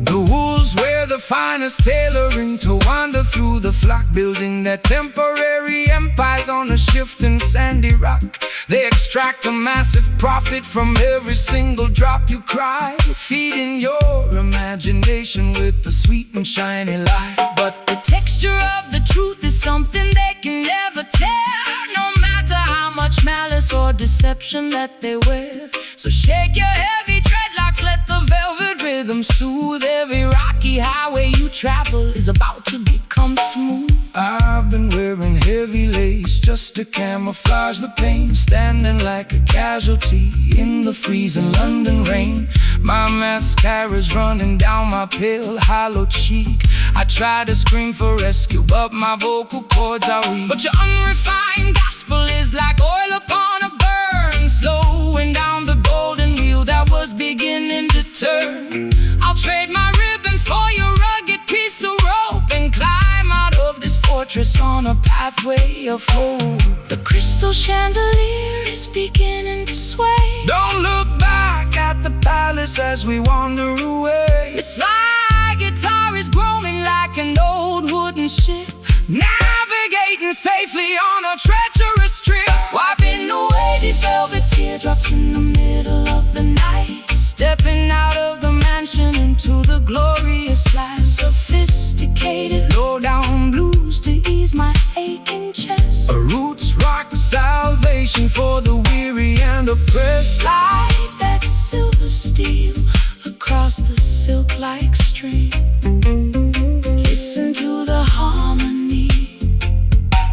The wolves wear the finest tailoring to wander through the flock, building their temporary empires on a shifting sandy rock. They extract a massive profit from every single drop you cry, feeding your imagination with a sweet and shiny light. But the texture of the truth is something they can never tear, no matter how much malice or deception that they wear. So shake your heavy dreadlocks, let the velvet rhythm soothe. Every rocky highway you travel is about to become smooth. I've been wearing heavy lace just to camouflage the pain, standing like a casualty in the freezing London rain. My mascara's running down my pale, hollow cheek. I try to scream for rescue, but my vocal cords are weak. But your unrefined gospel is like oil upon a burn, slowing down the golden wheel that was beginning to turn. I'll trade my ribbons for your rugged piece of rope and climb out of this fortress on a pathway of hope. The crystal chandelier is beginning to sway. Don't look back at the palace as we wander away. The slide guitar is groaning like an old wooden ship, navigating safely on a treacherous trip. Wiping away these velvet teardrops in the middle of the night, stepping out of the mansion into the glorious light. Sophisticated low-down blues to ease my aching chest. A roots rock salvation for the weary and oppressed. Slide that silver steel across the silk-like string. Listen to the harmony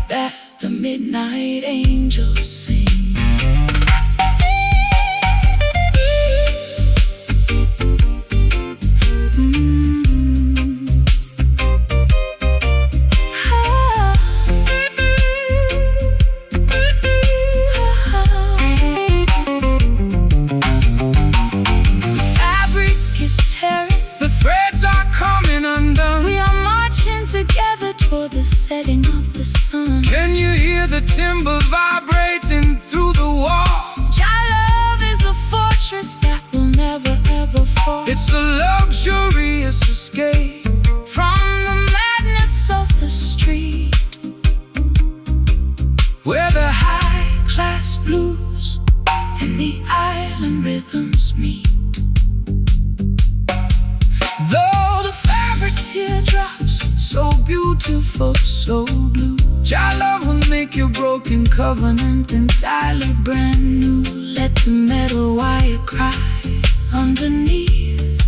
that the midnight angels sing. setting of the sun. Can you hear the timber vibrating luxurious escape from the madness of the street, where the high-class blues and the island rhythms meet. though the Fabric teardrops, so beautiful, so blue. Jah love will make your broken Covenant entirely brand new. Let the metal wire cry underneath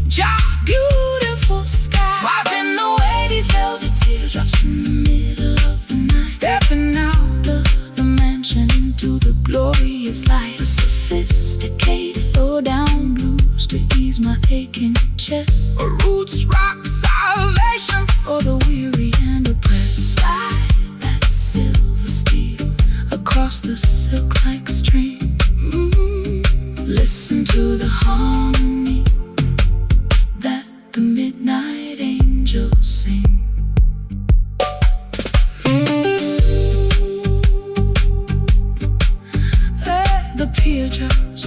Jah beautiful sky, wiping away these velvet teardrops in the middle of the night. Stepping out of the mansion into the glorious light. A sophisticated low-down blues to ease my aching chest. a roots rock Salvation for the weary and oppressed. Slide that silver steel across the silk-like stream. Listen to the harmony that the midnight angels sing. The teardrops,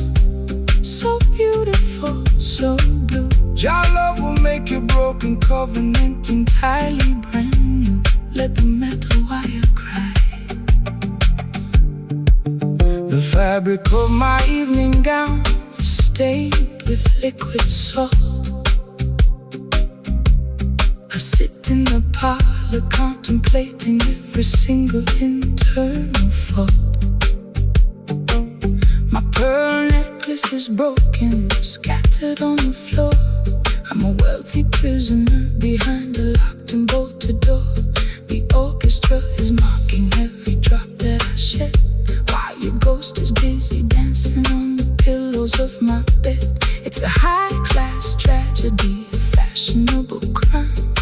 so beautiful, so blue. Jah love will make your broken covenant Entirely brand new. Let the metal wire cry. the fabric of my Evening gown is stained with liquid salt. I sit in the parlor contemplating every single internal fault. My pearl necklace is broken, scattered on the floor. I'm a wealthy prisoner behind a locked and bolted door. The orchestra is mocking every drop that I shed, while your ghost is busy dancing on the pillows of my bed. It's a high-class tragedy, a fashionable crime,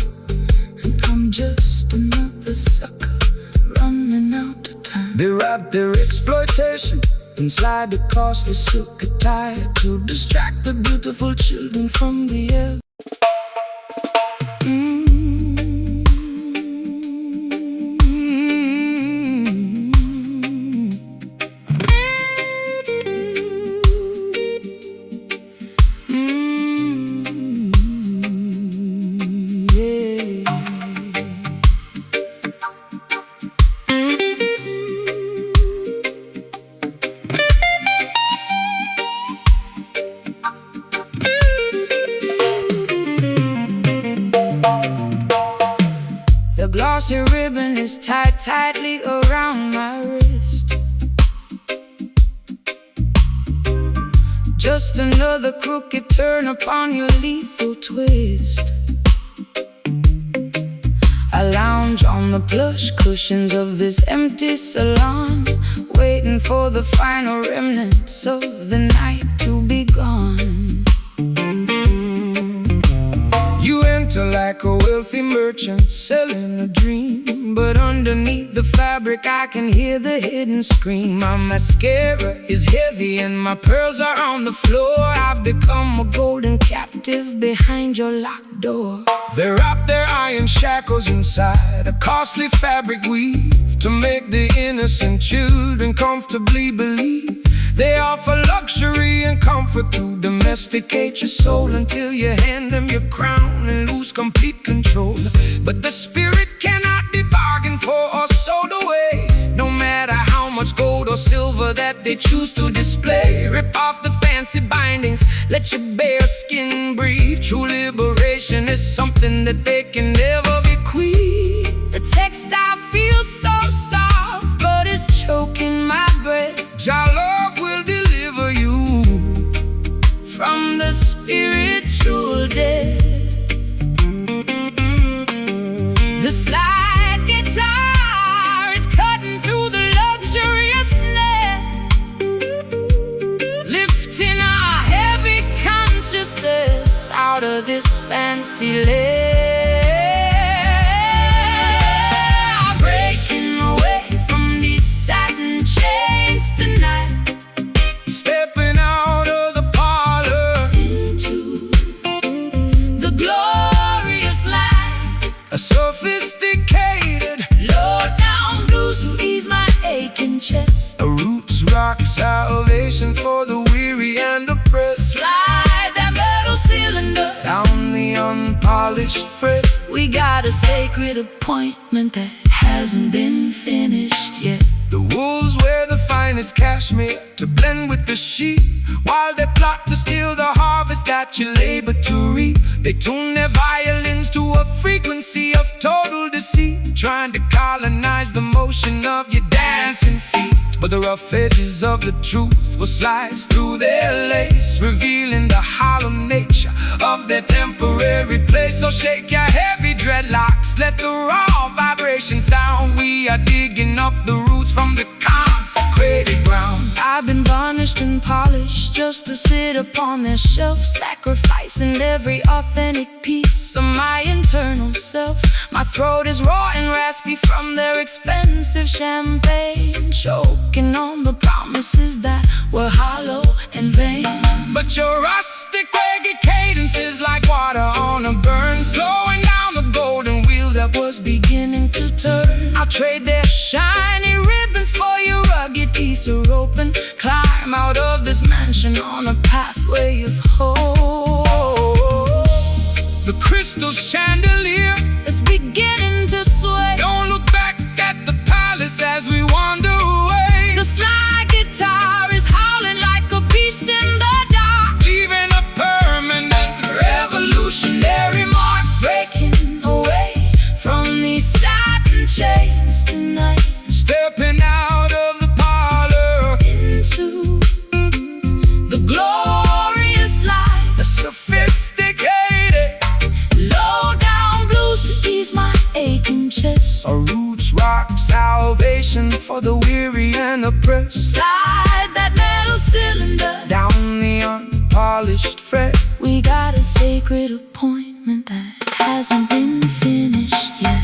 and I'm just another sucker running out of time. They wrap their exploitation inside the costly silk attire to distract the beautiful children from the air. The glossy ribbon is tied tightly around my wrist. Just another crooked turn upon your lethal twist. I lounge on the plush cushions of this empty salon, waiting for the final remnants of the night to be gone. You enter like a wealthy merchant selling a dream, but underneath the fabric I can hear the hidden scream. My mascara is heavy and my pearls are on the floor. I've become a golden captive behind your locked door. They wrap their iron shackles inside a costly fabric weave to make the innocent children comfortably believe. They offer luxury and comfort to domesticate your soul until you hand them your crown and lose complete control. But the spirit cannot be bargained for or sold away, no matter how much gold or silver that they choose to display. Rip off the fancy bindings, let your bare skin breathe. True liberation is something that they can never bequeath. The textile feels so soft, but it's choking my breath. Jah love will deliver you from the spiritual death. The slide guitar is cutting through the luxurious net, lifting our heavy consciousness out of this fancy lair. Breaking away from these satin chains tonight, stepping out of the parlor into the glorious light. a sophisticated Low-down blues to ease my aching chest. a roots rock salvation for the weary and oppressed. Slide that metal cylinder Down polished fret. We got a sacred appointment that hasn't been finished yet. The wolves wear the finest cashmere to blend with the sheep, while they plot to steal the harvest that you labor to reap. They tune their violins to a frequency of total deceit, trying to colonize the motion of your dancing feet. But the rough edges of the truth will slice through their lace, revealing the hollow nature of their temporary place. So shake your heavy dreadlocks, let the raw vibration sound. We are digging up the roots from the consecrated ground. I've been varnished and polished just to sit upon their shelf, sacrificing every authentic piece of my internal self. My throat is raw and raspy from their expensive champagne, choking on the promises that were hollow and vain. But your rustic reggae cadence is like water on a burn, slowing down the golden wheel that was beginning to turn. I'll trade their shiny ribbons for your rugged piece of rope, and climb out of this mansion on a pathway of hope. The crystal chandelier is beginning to sway. Don't look back at the palace as we wander away. The slide guitar is howling like a beast in the dark, leaving a permanent revolutionary mark. Breaking away from these satin chains tonight, stepping out of the parlor into the glorious light. The sophisticated low-down blues to ease my aching chest. a roots rock salvation for the weary and oppressed. Slide that metal cylinder down the unpolished fret. We got a sacred appointment that hasn't been finished yet.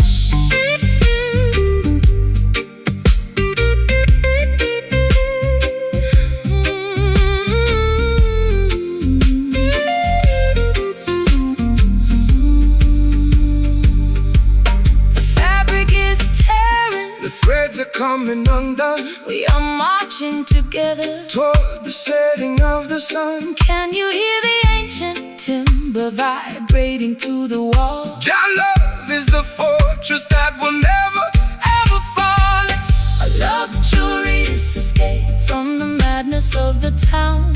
Threads are coming undone. We are marching together toward the setting of the sun. Can you hear the ancient timber vibrating through the walls? Your love is the fortress that will never ever fall. It's a luxurious escape from the madness of the town,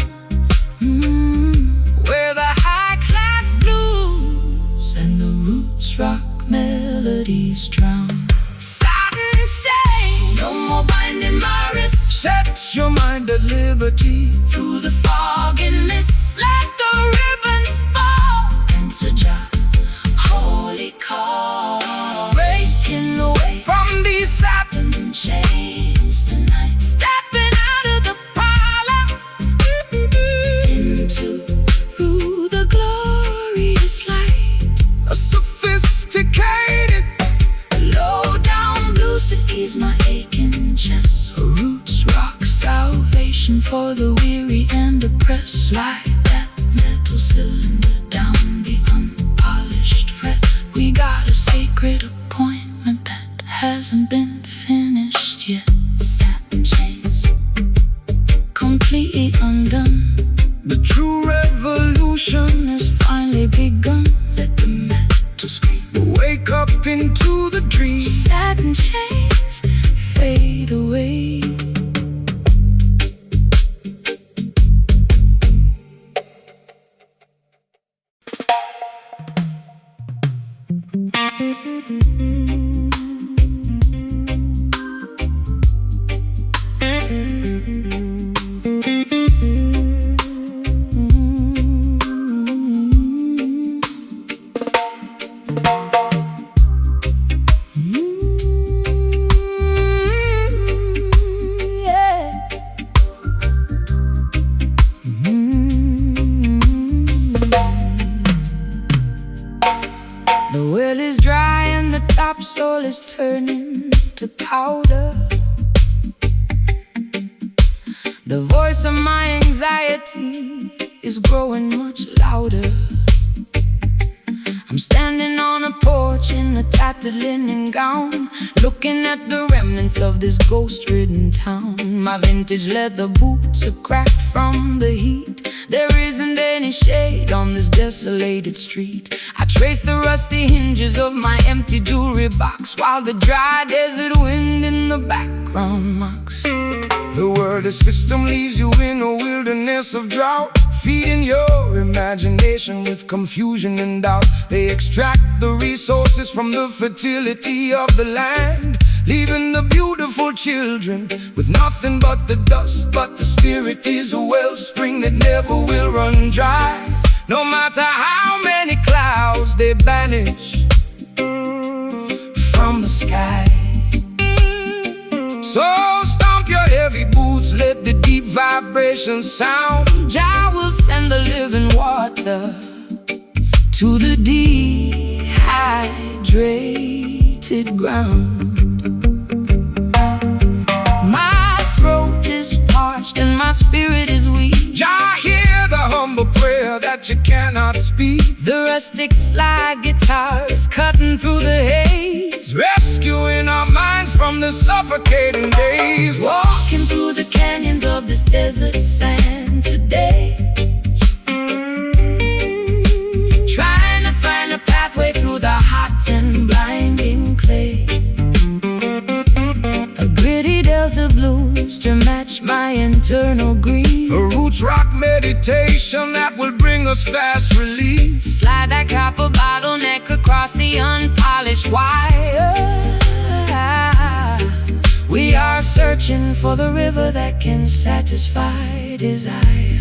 where the high-class blues and the roots rock melodies drown. No more binding my wrist. Set your mind at liberty through the fog and mist. Let the ribbons fall. Answer Jah, holy call. Breaking away from these satin chains tonight. Stepping out of the parlor into the glorious light. A sophisticated low-down blues to ease my aching chest. A roots rock salvation for the weary and oppressed. Slide that metal cylinder down the unpolished fret. We got a sacred appointment that hasn't been finished yet. Satin chains completely undone. The true revolution has finally begun. Let the metal scream wake up into the dream. Satin chains fade away. The well is dry and the topsoil is turning to powder. The voice of my anxiety is growing much louder. I'm standing on a porch in a tattered linen gown, looking at the remnants of this ghost-ridden town. My vintage leather boots are cracked from the heat. There isn't any shade on this desolated street. I trace the rusty hinges of my empty jewelry box, while the dry desert wind in the background mocks. The world of system leaves you in a wilderness of drought, feeding your imagination with confusion and doubt. They extract the resources from the fertility of the land, leaving the beautiful children with nothing but the dust. But the spirit is a wellspring that never will run dry, no matter how many clouds they banish from the sky. So stomp your heavy boots, let the deep vibrations sound. Jah will send the living water to the dehydrated ground. My throat is parched and my spirit is weak. Jah, hear the humble prayer that you cannot speak. The rustic slide guitar is cutting through the haze, rescuing our minds from the suffocating days. Walking through the canyons of this desert sand today, trying to find a pathway through the hot and blinding clay. A gritty delta blues to match my internal grief. A roots rock meditation that will bring us fast relief. Slide that copper bottleneck across the unpolished wire. We are searching for the river that can satisfy desire.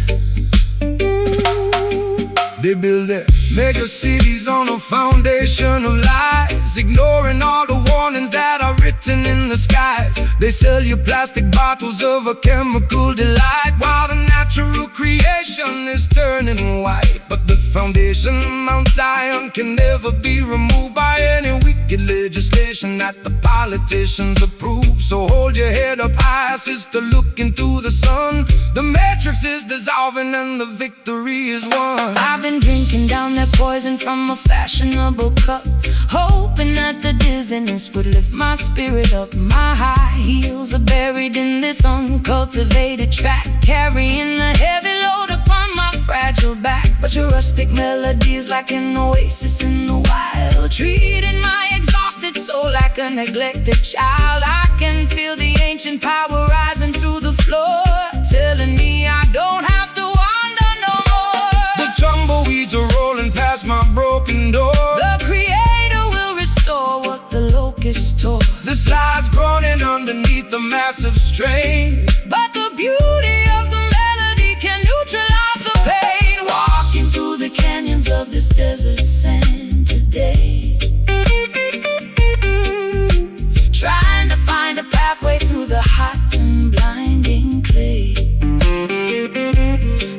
They build their mega cities on a foundation of lies, ignoring all the warnings that are written in the skies. They sell you plastic bottles of a chemical delight, while the natural creation is turning white. But the foundation, Mount Zion, can never be removed by any wicked legislation that the politicians approve. So hold your head up high, sister, look into the sun. The matrix is dissolving and the victory is won. I've been drinking down that poison from a fashionable cup, hoping that the dizziness would lift my spirit up. My high heels are buried in this uncultivated track, carrying a heavy load upon my fragile back. But your rustic melodies like an oasis in the wild, treating my exhausted soul like a neglected child. I can feel the ancient power rising through the floor, telling me I don't have to wander no more. The tumbleweeds are rolling past my broken door. The Creator will restore what the locusts tore. The slide's groaning underneath the massive strain, but the beauty of the melody can neutralize the pain. Walking through the canyons of this desert sand today, trying to find a pathway through the hot and blinding clay.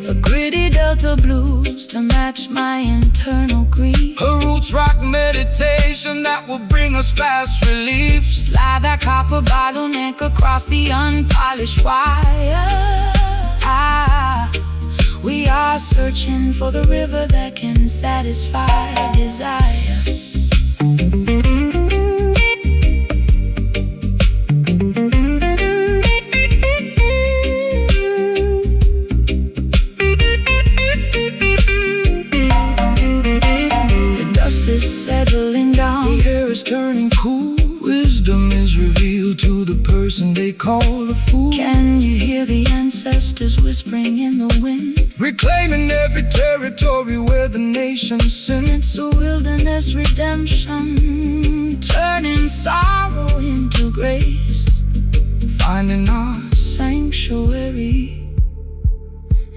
A gritty delta blues to match my internal grief. A roots rock meditation that will bring us fast relief. Slide that copper bottleneck across the unpolished wire. We are searching for the river that can satisfy desire. The dust is settling down, the air is turning cool. Wisdom is revealed to the person they call a fool. Can you hear the ancestors whispering in the wind? Reclaiming every territory where the nation sinned. It's a wilderness redemption, turning sorrow into grace, finding our sanctuary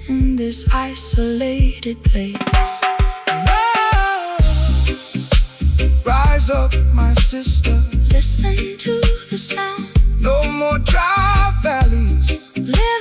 in this isolated place. Whoa. Rise up, my sister, Listen to the sound. no more dry valleys. Live